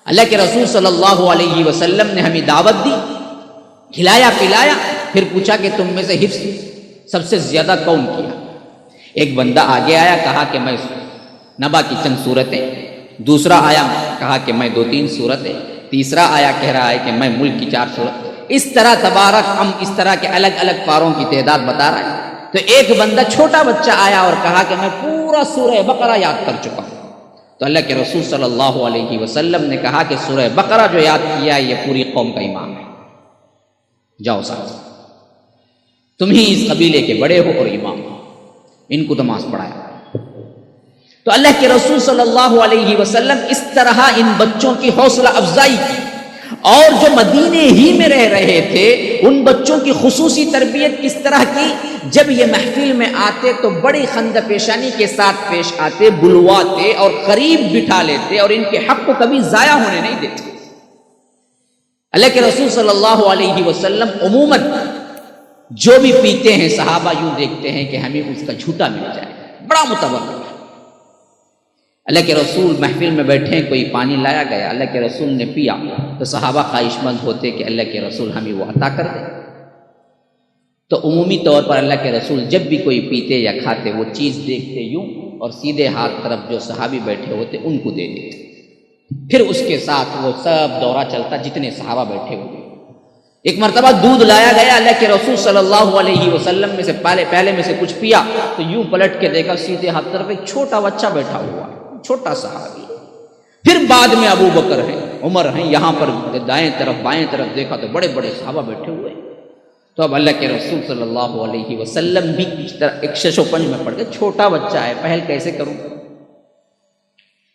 اللہ کے رسول صلی اللہ علیہ وسلم نے ہمیں دعوت دی، کھلایا پلایا، پھر پوچھا کہ تم میں سے حفظ سب سے زیادہ کون کیا؟ ایک بندہ آگے آیا، کہا کہ میں نبا کی چند صورتیں، دوسرا آیا کہا کہ میں 2-3 صورتیں، تیسرا آیا کہہ رہا ہے کہ میں ملک کی 4 صورت۔ اس طرح تبارک ہم اس طرح کے الگ الگ پاروں کی تعداد بتا رہے ہیں۔ تو ایک بندہ چھوٹا بچہ آیا اور کہا کہ میں پورا سورہ بقرہ یاد کر چکا ہوں۔ تو اللہ کے رسول صلی اللہ علیہ وسلم نے کہا کہ سورہ بقرہ جو یاد کیا یہ پوری قوم کا امام ہے، جاؤ ساتھ، تم ہی اس قبیلے کے بڑے ہو اور امام ہو، ان کو نماز پڑھایا۔ تو اللہ کے رسول صلی اللہ علیہ وسلم اس طرح ان بچوں کی حوصلہ افزائی کی، اور جو مدینے ہی میں رہ رہے تھے ان بچوں کی خصوصی تربیت اس طرح کی، جب یہ محفل میں آتے تو بڑی خندہ پیشانی کے ساتھ پیش آتے، بلواتے اور قریب بٹھا لیتے اور ان کے حق کو کبھی ضائع ہونے نہیں دیتے۔ اللہ کے رسول صلی اللہ علیہ وسلم عموماً جو بھی پیتے ہیں صحابہ یوں دیکھتے ہیں کہ ہمیں اس کا جھوٹا مل جائے، بڑا متوقع۔ اللہ کے رسول محفل میں بیٹھے، کوئی پانی لایا گیا، اللہ کے رسول نے پیا تو صحابہ خواہش مند ہوتے کہ اللہ کے رسول ہمیں وہ عطا کر دے۔ تو عمومی طور پر اللہ کے رسول جب بھی کوئی پیتے یا کھاتے وہ چیز دیکھتے یوں اور سیدھے ہاتھ طرف جو صحابی بیٹھے ہوتے ان کو دے دیتے، پھر اس کے ساتھ وہ سب دورہ چلتا جتنے صحابہ بیٹھے ہوئے۔ ایک مرتبہ دودھ لایا گیا، اللہ کے رسول صلی اللہ علیہ وسلم میں سے پہلے میں سے کچھ پیا تو یوں پلٹ کے دیکھا سیدھے ہاتھ طرف ایک چھوٹا بچہ بیٹھا ہوا، چھوٹا صحابی۔ پھر بعد میں ابو بکر ہیں، عمر ہیں، یہاں پر دائیں طرف بائیں طرف دیکھا تو بڑے بڑے صحابہ بیٹھے ہوئے۔ تو اب اللہ کے رسول صلی اللہ علیہ وسلم بھی اس طرح ایک شش و پنج میں پڑ گئے، چھوٹا بچہ ہے، پہل کیسے کروں؟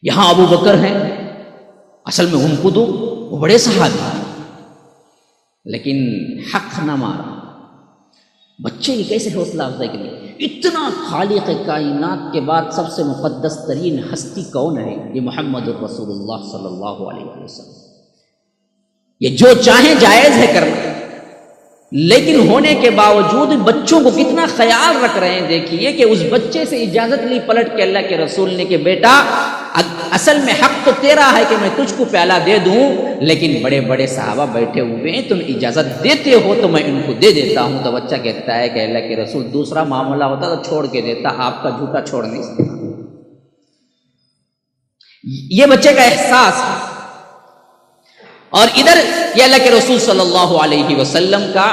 یہاں ابو بکر ہیں، اصل میں ان کو دو، وہ بڑے صحابی ہیں، لیکن حق نہ مارا۔ بچے کی کیسے حوصلہ افزائی کریں؟ اتنا خالق کائنات کے بعد سب سے مقدس ترین ہستی کون ہے؟ یہ محمد الرسول اللہ صلی اللہ علیہ وسلم. یہ جو چاہیں جائز ہے کرنا، لیکن ہونے کے باوجود بچوں کو کتنا خیال رکھ رہے ہیں. دیکھیے کہ اس بچے سے اجازت لی پلٹ کے اللہ کے رسول نے کہ بیٹا اصل میں حق تو تیرا ہے کہ میں تجھ کو پیالہ دے دوں، لیکن بڑے بڑے صحابہ بیٹھے ہوئے ہیں، تم اجازت دیتے ہو تو میں ان کو دے دیتا ہوں. تو بچہ کہتا ہے کہ اللہ کے رسول دوسرا معاملہ ہوتا تو چھوڑ کے دیتا، آپ کا جھوٹا چھوڑ نہیں سکتا. یہ بچے کا احساس ہے. اور ادھر یہ اللہ کے رسول صلی اللہ علیہ وسلم کا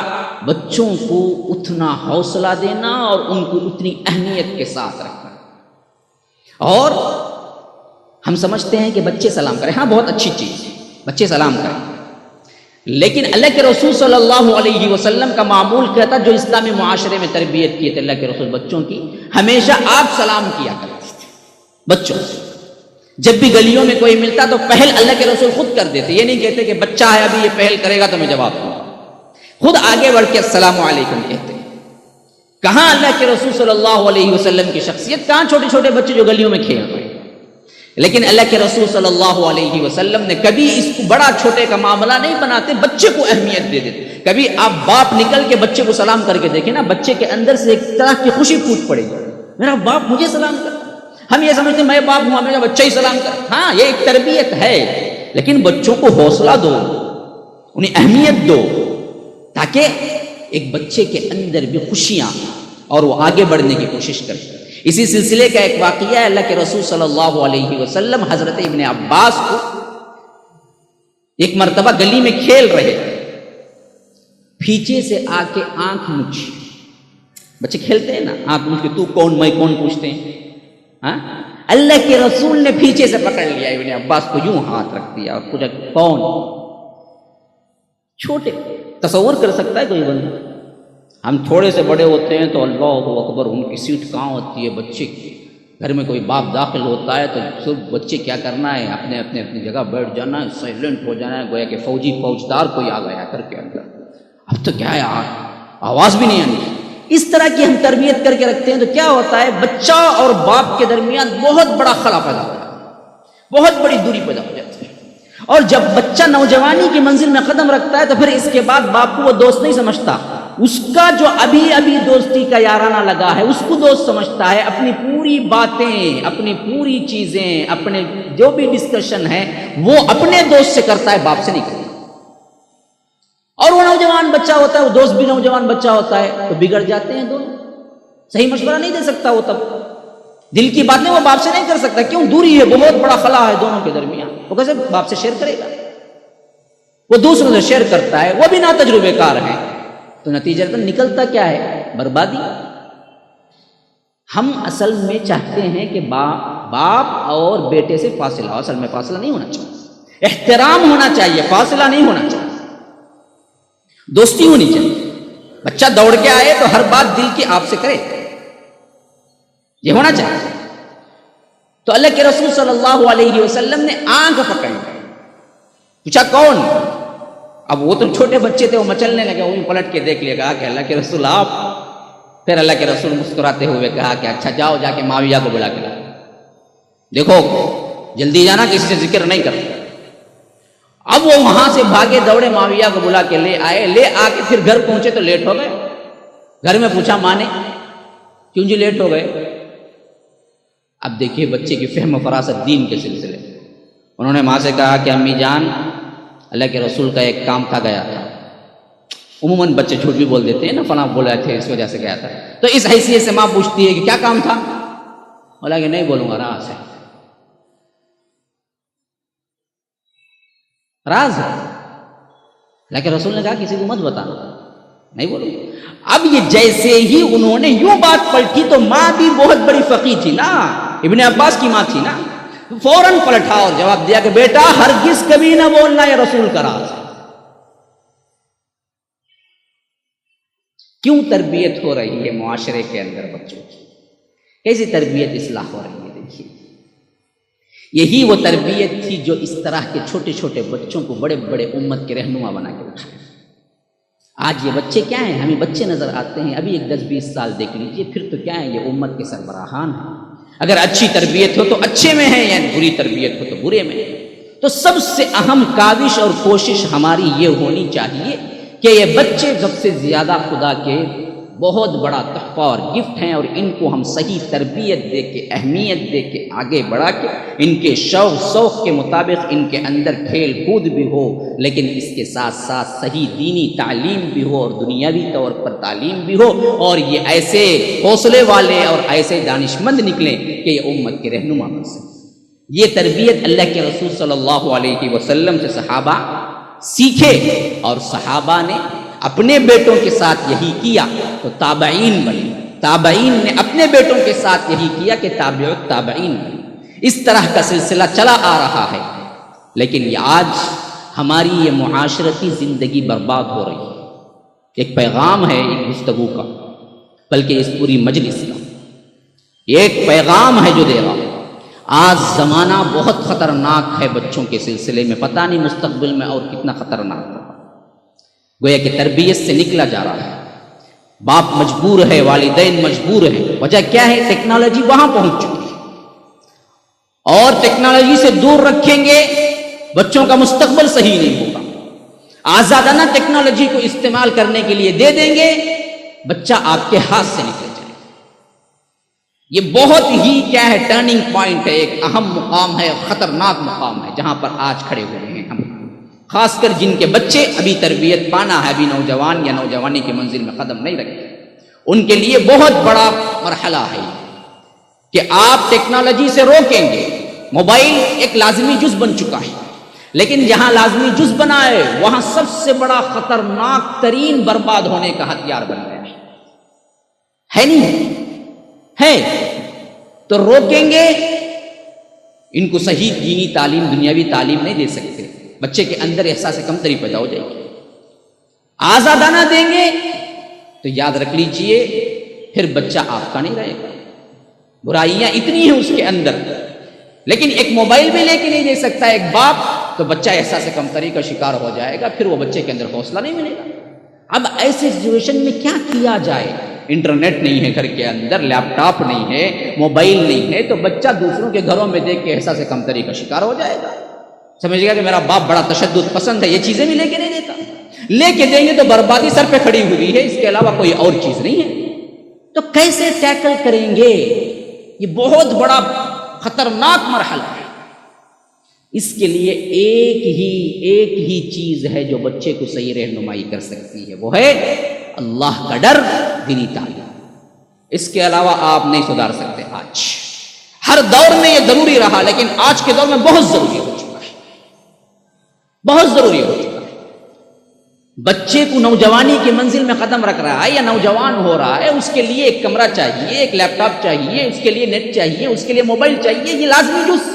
بچوں کو اتنا حوصلہ دینا اور ان کو اتنی اہمیت کے ساتھ رکھنا. اور ہم سمجھتے ہیں کہ بچے سلام کریں، ہاں بہت اچھی چیز ہے، بچے سلام کریں، لیکن اللہ کے رسول صلی اللہ علیہ وسلم کا معمول کیا تھا جو اسلامی معاشرے میں تربیت کی تھی اللہ کے رسول بچوں کی؟ ہمیشہ آپ سلام کیا کرتے تھے بچوں سے. جب بھی گلیوں میں کوئی ملتا تو پہل اللہ کے رسول خود کر دیتے. یہ نہیں کہتے کہ بچہ ہے ابھی یہ پہل کرے گا تو میں جواب دوں گا، خود آگے بڑھ کے السلام علیکم کہتے ہیں. کہاں اللہ کے رسول صلی اللہ علیہ وسلم کی شخصیت، کہاں چھوٹے چھوٹے بچے جو گلیوں میں کھیل رہے ہیں. لیکن اللہ کے رسول صلی اللہ علیہ وسلم نے کبھی اس کو بڑا چھوٹے کا معاملہ نہیں بناتے، بچے کو اہمیت دے دیتے. کبھی آپ باپ نکل کے بچے کو سلام کر کے دیکھیں نا، بچے کے اندر سے ایک طرح کی خوشی پھوٹ پڑے گی، میرا باپ مجھے سلام کر. ہم یہ سمجھتے ہیں میں باپ ہوں ہمیشہ بچہ ہی سلام کر. ہاں یہ ایک تربیت ہے، لیکن بچوں کو حوصلہ دو، انہیں اہمیت دو، تاکہ ایک بچے کے اندر بھی خوشیاں اور وہ آگے بڑھنے کی کوشش کرے. اسی سلسلے کا ایک واقعہ ہے، اللہ کے رسول صلی اللہ علیہ وسلم حضرت ابن عباس کو ایک مرتبہ گلی میں کھیل رہے، پیچھے سے آ کے آنکھ مچھی. بچے کھیلتے ہیں نا، آنکھ مچھ کے تو کون میں کون پوچھتے ہیں. ہاں اللہ کے رسول نے پیچھے سے پکڑ لیا ابن عباس کو، یوں ہاتھ رکھ دیا اور پوچھا کون؟ چھوٹے تصور کر سکتا ہے کوئی بندہ؟ ہم تھوڑے سے بڑے ہوتے ہیں تو اللہ اکبر ان کی سیٹ کہاں ہوتی ہے بچے کی. گھر میں کوئی باپ داخل ہوتا ہے تو صرف بچے کیا کرنا ہے، اپنی جگہ بیٹھ جانا ہے، سائلنٹ ہو جانا ہے، گویا کہ فوجدار کوئی آ گیا گھر کے اندر. اب تو کیا ہے آواز بھی نہیں آنی. اس طرح کی ہم تربیت کر کے رکھتے ہیں تو کیا ہوتا ہے، بچہ اور باپ کے درمیان بہت بڑا خلا پیدا ہوتا ہے، بہت بڑی دوری پیدا ہو جاتی ہے. اور جب بچہ نوجوانی کی منزل میں قدم رکھتا ہے تو پھر اس کے بعد باپ کو وہ دوست نہیں سمجھتا، اس کا جو ابھی دوستی کا یارانہ لگا ہے اس کو دوست سمجھتا ہے. اپنی پوری باتیں، اپنی پوری چیزیں، اپنے جو بھی ڈسکشن ہے وہ اپنے دوست سے کرتا ہے، باپ سے نہیں کرتا. اور وہ نوجوان بچہ ہوتا ہے، وہ دوست بھی نوجوان بچہ ہوتا ہے، تو بگڑ جاتے ہیں دونوں. صحیح مشورہ نہیں دے سکتا وہ، تب دل کی باتیں وہ باپ سے نہیں کر سکتا. کیوں؟ دوری ہے، بہت بڑا خلا ہے دونوں کے درمیان. وہ کیسے باپ سے شیئر کرے گا؟ وہ دوسروں سے شیئر کرتا ہے، وہ بھی نا تجربے کار ہیں. تو نتیجہ نکلتا کیا ہے؟ بربادی. ہم اصل میں چاہتے ہیں کہ باپ اور بیٹے سے فاصلہ، اصل میں فاصلہ نہیں ہونا چاہیے، احترام ہونا چاہیے، فاصلہ نہیں ہونا چاہیے، دوستی ہونی چاہیے. بچہ دوڑ کے آئے تو ہر بات دل کی آپ سے کرے، یہ ہونا چاہیے. تو اللہ کے رسول صلی اللہ علیہ وسلم نے آنکھ پکڑی، پوچھا کون؟ اب وہ تو چھوٹے بچے تھے، وہ مچلنے لگے، وہ پلٹ کے دیکھ لیا، کہا کہ اللہ کے رسول آپ. پھر اللہ کے رسول مسکراتے ہوئے کہا کہ اچھا جاؤ جا کے معاویہ کو بلا کے لاؤ. دیکھو جلدی جانا، کسی سے ذکر نہیں کرنا. اب وہ وہاں سے بھاگے دوڑے، معاویہ کو بلا کے لے آئے. لے آ کے پھر گھر پہنچے تو لیٹ ہو گئے. گھر میں پوچھا ماں نے کیوں جی لیٹ ہو گئے؟ اب دیکھیے بچے کی فہم و فراست دین کے سلسلے. انہوں نے ماں سے کہا کہ امی جان اللہ کے رسول کا ایک کام تھا، گیا تھا. عموماً بچے جھوٹ بھی بول دیتے ہیں نا، فلاں بولے تھے اس وجہ سے گیا تھا. تو اس حیثیت سے ماں پوچھتی ہے کہ کیا کام تھا؟ بولا کہ نہیں بولوں گا، راز ہے، راز ہے. اللہ کے رسول نے کہا کسی کو مت بتانا، نہیں بولوں. اب یہ جیسے ہی انہوں نے یوں بات پلٹی تو ماں بھی بہت بڑی فقیہ تھی نا، ابن عباس کی ماں تھی نا، فوراً پلٹا اور جواب دیا کہ بیٹا ہرگز کبھی نہ بولنا، یہ رسول کا راز ہے. کیوں تربیت ہو رہی ہے معاشرے کے اندر بچوں کی؟ کیسی تربیت اصلاح ہو رہی ہے؟ دیکھیے یہی وہ تربیت تھی جو اس طرح کے چھوٹے چھوٹے بچوں کو بڑے بڑے امت کے رہنما بنا کے اٹھائے. آج یہ بچے کیا ہیں؟ ہمیں بچے نظر آتے ہیں، ابھی ایک 10-20 سال دیکھ لیجئے، پھر تو کیا ہے، یہ امت کے سربراہان ہیں۔ اگر اچھی تربیت ہو تو اچھے میں ہے، یا بری تربیت ہو تو برے میں ہے۔ تو سب سے اہم کاوش اور کوشش ہماری یہ ہونی چاہیے کہ یہ بچے سب سے زیادہ خدا کے بہت بڑا تحفہ اور گفٹ ہیں، اور ان کو ہم صحیح تربیت دے کے، اہمیت دے کے، آگے بڑھا کے، ان کے شوق کے مطابق ان کے اندر کھیل کود بھی ہو، لیکن اس کے ساتھ ساتھ صحیح دینی تعلیم بھی ہو اور دنیاوی طور پر تعلیم بھی ہو، اور یہ ایسے حوصلے والے اور ایسے دانشمند نکلیں کہ یہ امت کے رہنما بن سکیں۔ یہ تربیت اللہ کے رسول صلی اللہ علیہ وسلم سے صحابہ سیکھے، اور صحابہ نے اپنے بیٹوں کے ساتھ یہی کیا تو تابعین بنے، تابعین نے اپنے بیٹوں کے ساتھ یہی کیا کہ تابع التابعین بنے۔ اس طرح کا سلسلہ چلا آ رہا ہے، لیکن یہ آج ہماری یہ معاشرتی زندگی برباد ہو رہی ہے۔ ایک پیغام ہے ایک گفتگو کا، بلکہ اس پوری مجلس کا ایک پیغام ہے جو دے رہا ہوں۔ آج زمانہ بہت خطرناک ہے بچوں کے سلسلے میں، پتہ نہیں مستقبل میں اور کتنا خطرناک ہوگا۔ گویا کہ تربیت سے نکلا جا رہا ہے، باپ مجبور ہے، والدین مجبور ہیں۔ وجہ کیا ہے؟ ٹیکنالوجی وہاں پہنچ چکی ہے، اور ٹیکنالوجی سے دور رکھیں گے بچوں کا مستقبل صحیح نہیں ہوگا۔ آزادانہ ٹیکنالوجی کو استعمال کرنے کے لیے دے دیں گے، بچہ آپ کے ہاتھ سے نکل جائے گا۔ یہ بہت ہی کیا ہے، ٹرننگ پوائنٹ ہے، ایک اہم مقام ہے، خطرناک مقام ہے، جہاں پر آج کھڑے ہوئے ہیں ہم، خاص کر جن کے بچے ابھی تربیت پانا ہے، ابھی نوجوان یا نوجوانی کی منزل میں قدم نہیں رکھتے، ان کے لیے بہت بڑا مرحلہ ہے کہ آپ ٹیکنالوجی سے روکیں گے۔ موبائل ایک لازمی جز بن چکا ہے، لیکن جہاں لازمی جز بنا ہے وہاں سب سے بڑا خطرناک ترین برباد ہونے کا ہتھیار بن گیا ہے نہیں ہے؟ تو روکیں گے، ان کو صحیح دینی تعلیم، دنیاوی تعلیم نہیں دے سکتے، بچے کے اندر احساس کمتری پیدا ہو جائے گی۔ آزادانہ دیں گے تو یاد رکھ لیجئے پھر بچہ آپ کا نہیں رہے گا۔ برائیاں اتنی ہیں اس کے اندر، لیکن ایک موبائل بھی لے کے نہیں دے سکتا ایک باپ، تو بچہ احساس کمتری کا شکار ہو جائے گا، پھر وہ بچے کے اندر حوصلہ نہیں ملے گا۔ اب ایسے سچویشن میں کیا کیا جائے؟ انٹرنیٹ نہیں ہے گھر کے اندر، لیپ ٹاپ نہیں ہے، موبائل نہیں ہے، تو بچہ دوسروں کے گھروں میں دیکھ کے احساس کمتری کا شکار ہو جائے گا، سمجھ گیا کہ میرا باپ بڑا تشدد پسند ہے، یہ چیزیں بھی لے کے نہیں دیتا۔ لے کے دیں گے تو بربادی سر پہ کھڑی ہوئی ہے، اس کے علاوہ کوئی اور چیز نہیں ہے۔ تو کیسے ٹیکل کریں گے؟ یہ بہت بڑا خطرناک مرحلہ ہے۔ اس کے لیے ایک ہی چیز ہے جو بچے کو صحیح رہنمائی کر سکتی ہے، وہ ہے اللہ کا ڈر، دینی تعلیم۔ اس کے علاوہ آپ نہیں سدھار سکتے۔ آج ہر دور میں یہ ضروری رہا، لیکن آج کے دور میں بہت ضروری ہو چکا ہے، بہت ضروری ہو چکا ہے۔ بچے کو نوجوانی کی منزل میں قدم رکھ رہا ہے یا نوجوان ہو رہا ہے، اس کے لیے ایک کمرہ چاہیے، ایک لیپ ٹاپ چاہیے، اس کے لیے نیٹ چاہیے، اس کے لیے موبائل چاہیے، یہ لازمی جز۔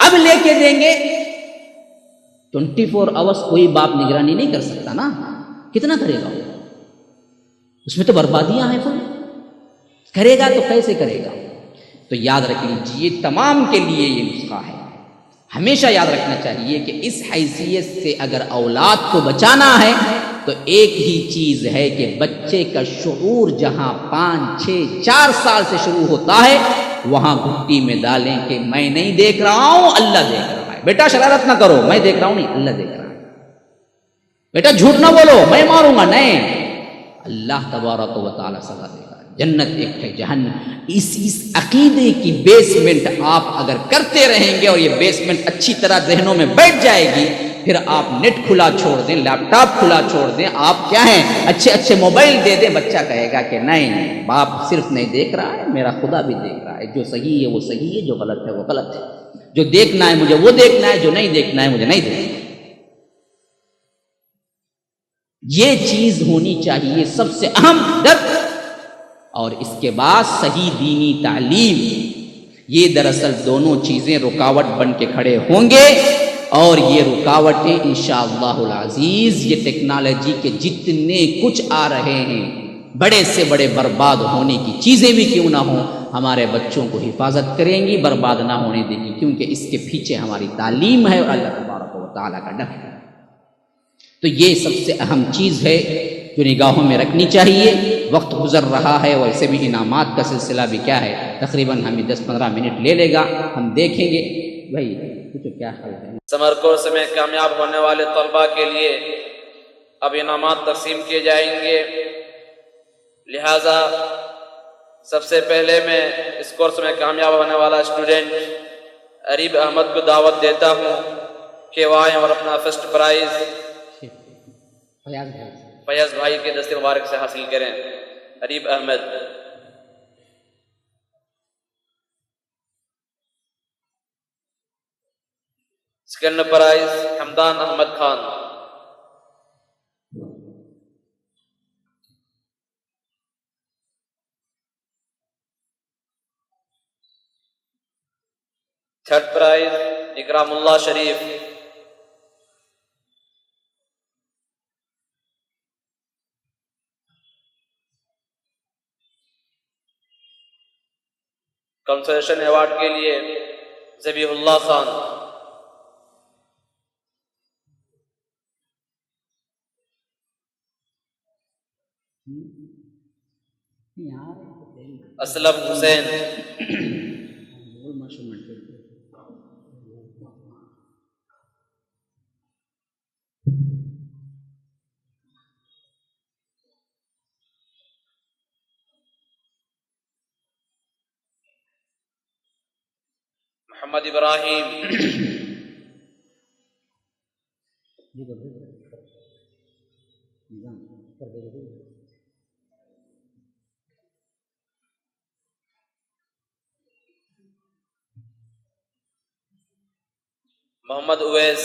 اب لے کے دیں گے 24 آورس کوئی باپ نگرانی نہیں کر سکتا نا، کتنا کرے گا؟ اس میں تو بربادیاں ہیں، پھر کرے گا تو کیسے کرے گا؟ تو یاد رکھ لیجیے تمام کے لیے یہ نسخہ ہے۔ ہمیشہ یاد رکھنا چاہیے کہ اس حیثیت سے اگر اولاد کو بچانا ہے تو ایک ہی چیز ہے کہ بچے کا شعور جہاں 5، 6، 4 سال سے شروع ہوتا ہے، وہاں گھٹی میں ڈالیں کہ میں نہیں دیکھ رہا ہوں، اللہ دیکھ رہا ہے۔ بیٹا شرارت نہ کرو، میں دیکھ رہا ہوں نہیں، اللہ دیکھ رہا ہے۔ بیٹا جھوٹ نہ بولو، میں ماروں گا نہیں، اللہ تبارک و تعالیٰ سزا دے گا۔ جنت ایک ہے، جہنم۔ اس عقیدے کی بیسمنٹ آپ اگر کرتے رہیں گے اور یہ بیسمنٹ اچھی طرح ذہنوں میں بیٹھ جائے گی، پھر آپ نیٹ کھلا چھوڑ دیں، لیپ ٹاپ کھلا چھوڑ دیں، آپ کیا ہیں اچھے موبائل دے دیں، بچہ کہے گا کہ نہیں، باپ صرف نہیں دیکھ رہا ہے، میرا خدا بھی دیکھ رہا ہے، جو صحیح ہے وہ صحیح ہے، جو غلط ہے وہ غلط ہے، جو دیکھنا ہے مجھے وہ دیکھنا ہے، جو نہیں دیکھنا ہے مجھے نہیں دیکھنا ہے۔ یہ چیز ہونی چاہیے سب سے اہم ڈر، اور اس کے بعد صحیح دینی تعلیم۔ یہ دراصل دونوں چیزیں رکاوٹ بن کے کھڑے ہوں گے، اور یہ رکاوٹیں انشاءاللہ العزیز یہ ٹیکنالوجی کے جتنے کچھ آ رہے ہیں، بڑے سے بڑے برباد ہونے کی چیزیں بھی کیوں نہ ہوں، ہمارے بچوں کو حفاظت کریں گی، برباد نہ ہونے دیں گی، کیونکہ اس کے پیچھے ہماری تعلیم ہے اور اللہ تبارک و تعالیٰ کا ڈر ہے۔ تو یہ سب سے اہم چیز ہے جو نگاہوں میں رکھنی چاہیے. وقت گزر رہا ہے، اور ایسے بھی انعامات کا سلسلہ بھی کیا ہے تقریباً ہمیں 10-15 منٹ لے لے گا، ہم دیکھیں گے. بھائی کچھ کیا خیال ہے؟ سمر کورس میں کامیاب ہونے والے طلباء کے لیے اب انعامات تقسیم کیے جائیں گے. لہٰذا سب سے پہلے میں اس کورس میں کامیاب ہونے والا اسٹوڈنٹ عریب احمد کو دعوت دیتا ہوں کہ وہ آئیں اور اپنا فرسٹ پرائز فیاض بھائی کے دست مبارک سے حاصل کریں. عریب احمد. سیکنڈ پرائز حمدان احمد خان. تھرڈ پرائز اکرام اللہ شریف. کنسولیشن ایوارڈ کے لیے ذبیح اللہ خان. اسلم حسین. محمد ابراہیم. محمد اویس.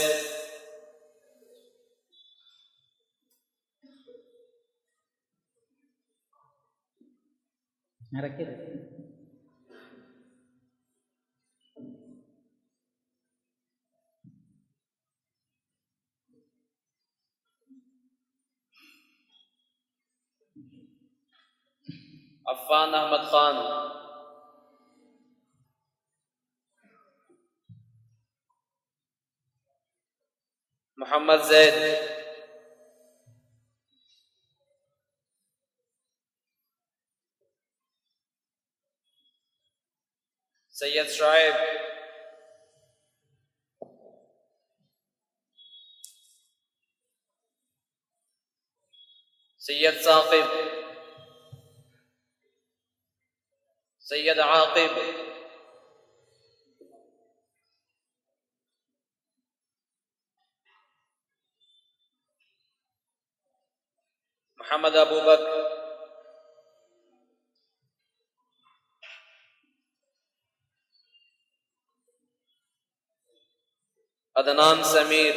عفان احمد خان. محمد زید. سید شعیب. سید ثاقب. سید عاقب. محمد ابو بکر. عدنان سمیر.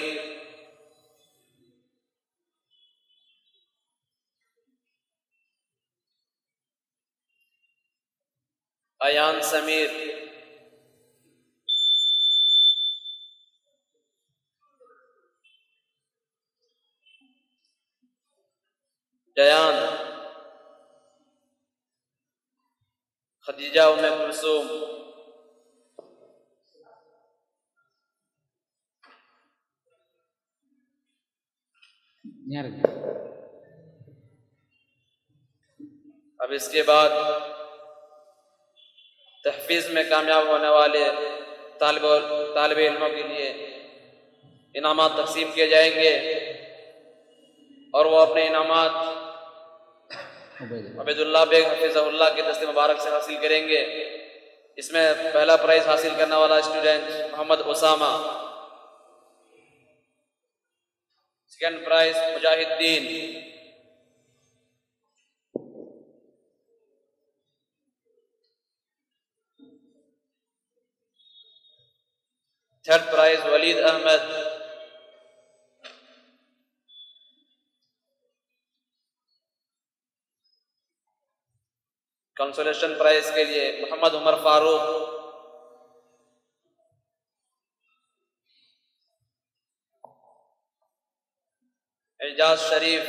ایان سمیر. جیان. خدیجہ ام کلثوم. اب اس کے بعد تحفیظ میں کامیاب ہونے والے طالب علموں کے لیے انعامات تقسیم کیے جائیں گے، اور وہ اپنے انعامات عبید اللہ بیگ حفظہ اللہ کے دست مبارک سے حاصل کریں گے. اس میں پہلا پرائز حاصل کرنے والا اسٹوڈنٹ محمد اسامہ. سیکنڈ پرائز مجاہد الدین. تھرڈ پرائز ولید احمد. کنسولیشن پرائز کے لیے محمد عمر فاروق. اعجاز شریف.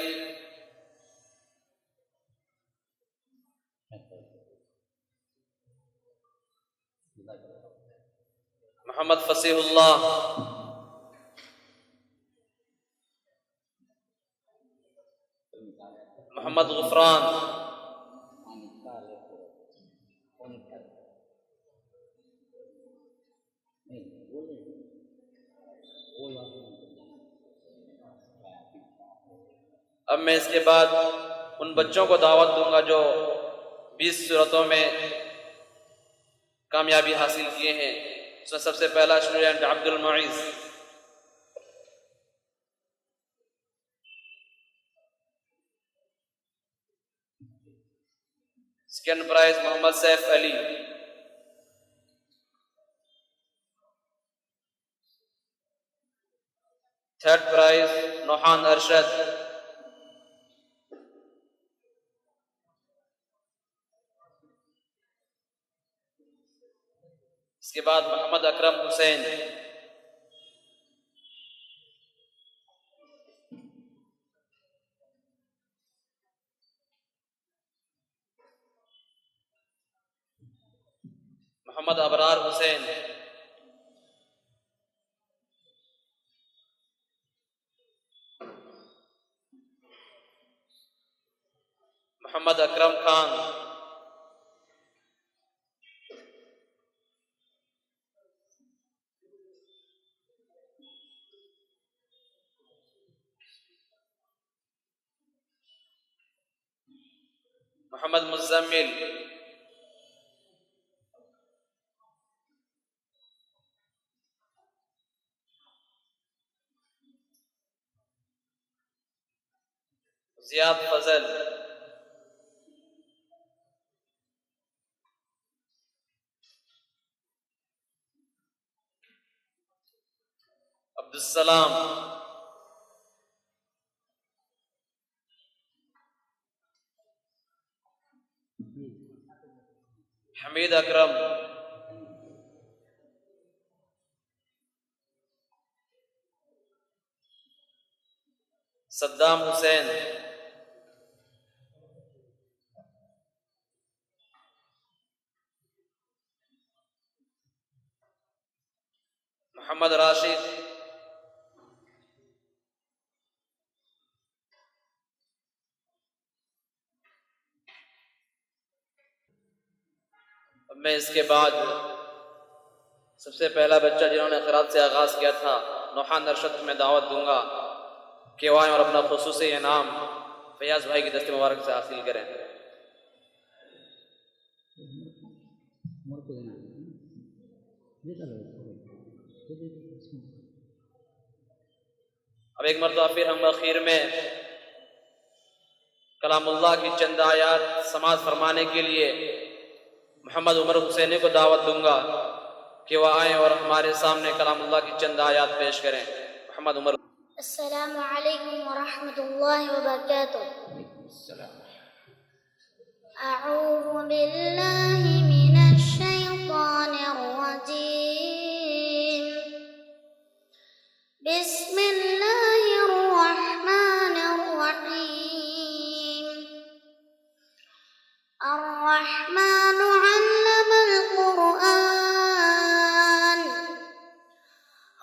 محمد فصیح اللہ. زعفران. اب میں اس کے بعد ان بچوں کو دعوت دوں گا جو 20 صورتوں میں کامیابی حاصل کیے ہیں. اس میں سب سے پہلا student Abdul Moiz. Second prize Muhammad Saif Ali. Third prize Nohan Arshad. اس کے بعد محمد اکرم حسین. محمد ابرار حسین. محمد اکرم خان. محمد مزمل. زیاد فضل. عبدالسلام. حمید اکرم. صدام حسین. محمد راشد. اب میں اس کے بعد سب سے پہلا بچہ جنہوں نے قرات سے آغاز کیا تھا نوحان ارشد میں دعوت دوں گا کہ وہ آئیں اور اپنا خصوصی انعام فیاض بھائی کی دست مبارک سے حاصل کریں. اب ایک مرتبہ پھر ہم اخیر میں کلام اللہ کی چند آیات سماعت فرمانے کے لیے محمد عمر حسینی کو دعوت دوں گا کہ وہ آئیں اور ہمارے سامنے کلام اللہ کی چند آیات پیش کریں. محمد عمر. السلام علیکم ورحمۃ اللہ وبرکاتہ. اعوذ باللہ من الشیطان الرجیم. بسم اللہ الرحمن الرحیم. الرحمن علم القرآن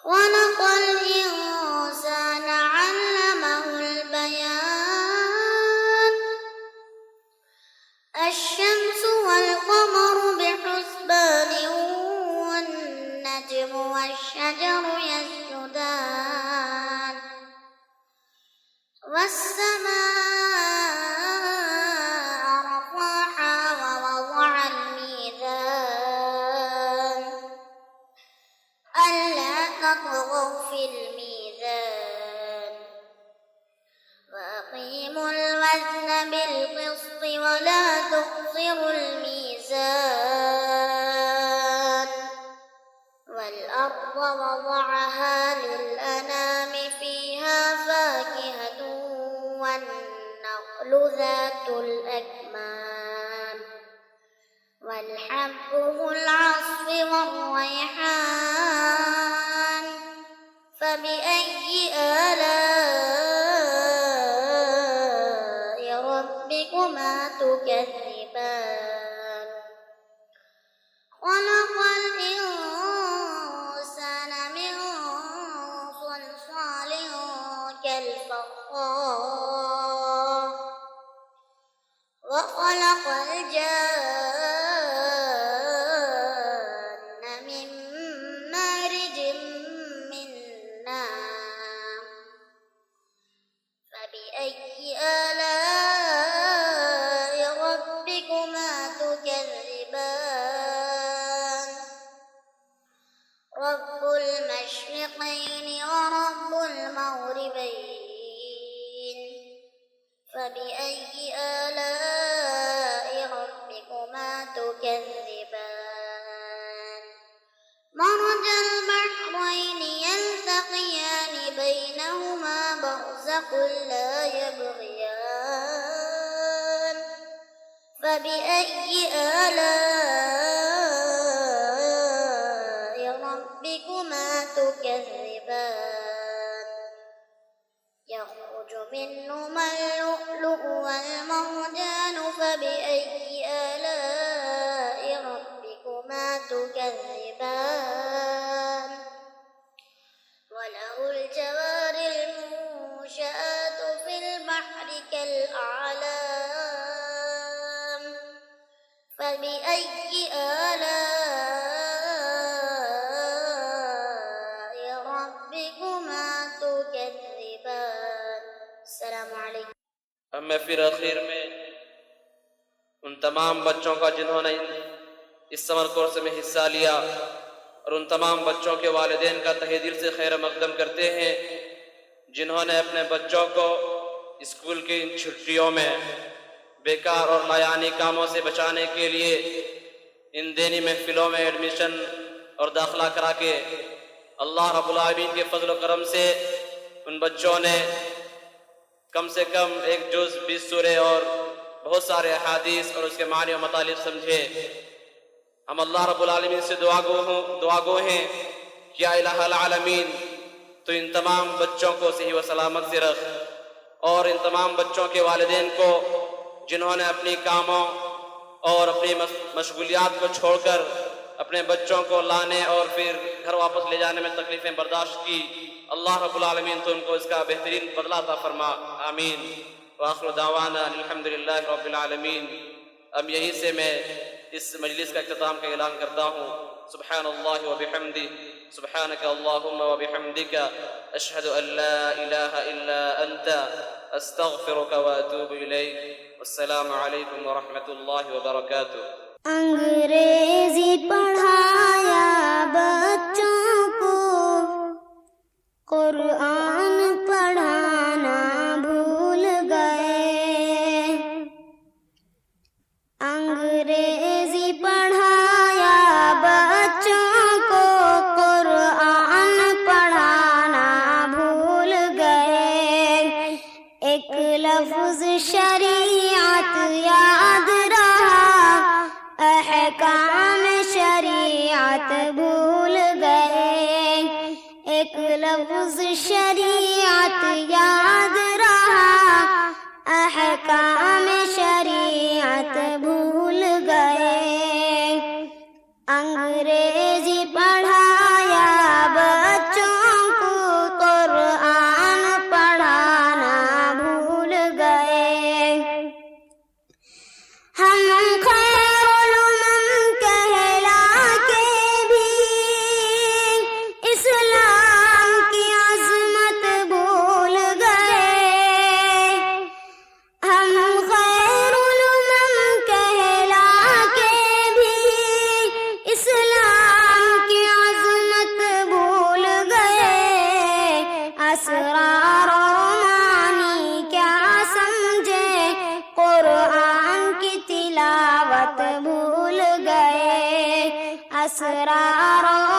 خلق الإنسان علمه البيان. الشمس والقمر بحسبان والنجم والشجر يسجدان. والسماء رفعها ووضع الميزان ألا تطغوا في الميزان وأقيموا الوزن بالقسط ولا تخسروا الميزان. والأرض وضعها للأنام فيها فاكهة والنخل ذات الأكمام والحب ذو العصف والريحان. فبأي آلاء ربكما تكذبان. خلق الإنسان من صلصال كالفخار رب المشرقين ورب المغربين فبأي آلاء ربكما تكذبان مرج البحرين يلتقيان بينهما برزخ لا يبغيان فبأي آلاء ربكما تكذبان يخرج منهما اللؤلؤ والمرجان فبأي آلاء ربكما تكذبان وله الجوار المنشآت في البحر كالأعلام فبأي آلاء ربكما تكذبان السلام عليكم. اب میں پھر آخر میں ان تمام بچوں کا جنہوں نے اس سمر کورس میں حصہ لیا اور ان تمام بچوں کے والدین کا تہہ دل سے خیر مقدم کرتے ہیں جنہوں نے اپنے بچوں کو اسکول کی ان چھٹیوں میں بیکار اور لایانی کاموں سے بچانے کے لیے ان دینی محفلوں میں ایڈمیشن اور داخلہ کرا کے اللہ رب العالمین کے فضل و کرم سے ان بچوں نے کم سے کم 1 جز 20 سورے اور بہت سارے احادیث اور اس کے معنی و مطالب سمجھے. ہم اللہ رب العالمین سے دعا گو ہیں کہ یا الہ العالمین تو ان تمام بچوں کو صحیح و سلامت سے رکھ اور ان تمام بچوں کے والدین کو جنہوں نے اپنی کاموں اور اپنی مشغولیات کو چھوڑ کر اپنے بچوں کو لانے اور پھر گھر واپس لے جانے میں تکلیفیں برداشت کی، اللہ رب العالمین تو ان کو اس کا بہترین بدلہ عطا فرما. آمین. وآخر دعوانا الحمدللہ رب العالمین. اب یہیں سے میں اس مجلس کا اختتام کا اعلان کرتا ہوں. سبحان اللہ وبحمدہ سبحانک اللہم وبحمدک اشہد ان لا الہ الا انت استغفرک واتوب الیک. والسلام علیکم ورحمۃ اللہ وبرکاتہ. انگریزی پڑھایا بچوں کو قرآن پڑھانا بھول گئے. انگریزی پڑھایا بچوں کو قرآن پڑھانا بھول گئے. ایک لفظ شریعت یاد رہا، احکام شریعت بھول گئے. ایک لفظ شریعت یاد رہا، احکام شریعت بھول گئے. انگریزی پڑھایا بچوں کو قرآن پڑھانا بھول گئے. ہم خیر الامم کہلا کے بھی اسلام کی عظمت بھول گئے. ہم خیر الامم کہلا کے بھی اسلام کی عظمت بھول گئے. اسرار و معانی کیا سمجھے، قرآن کی تلاوت بھول گئے. اسرار و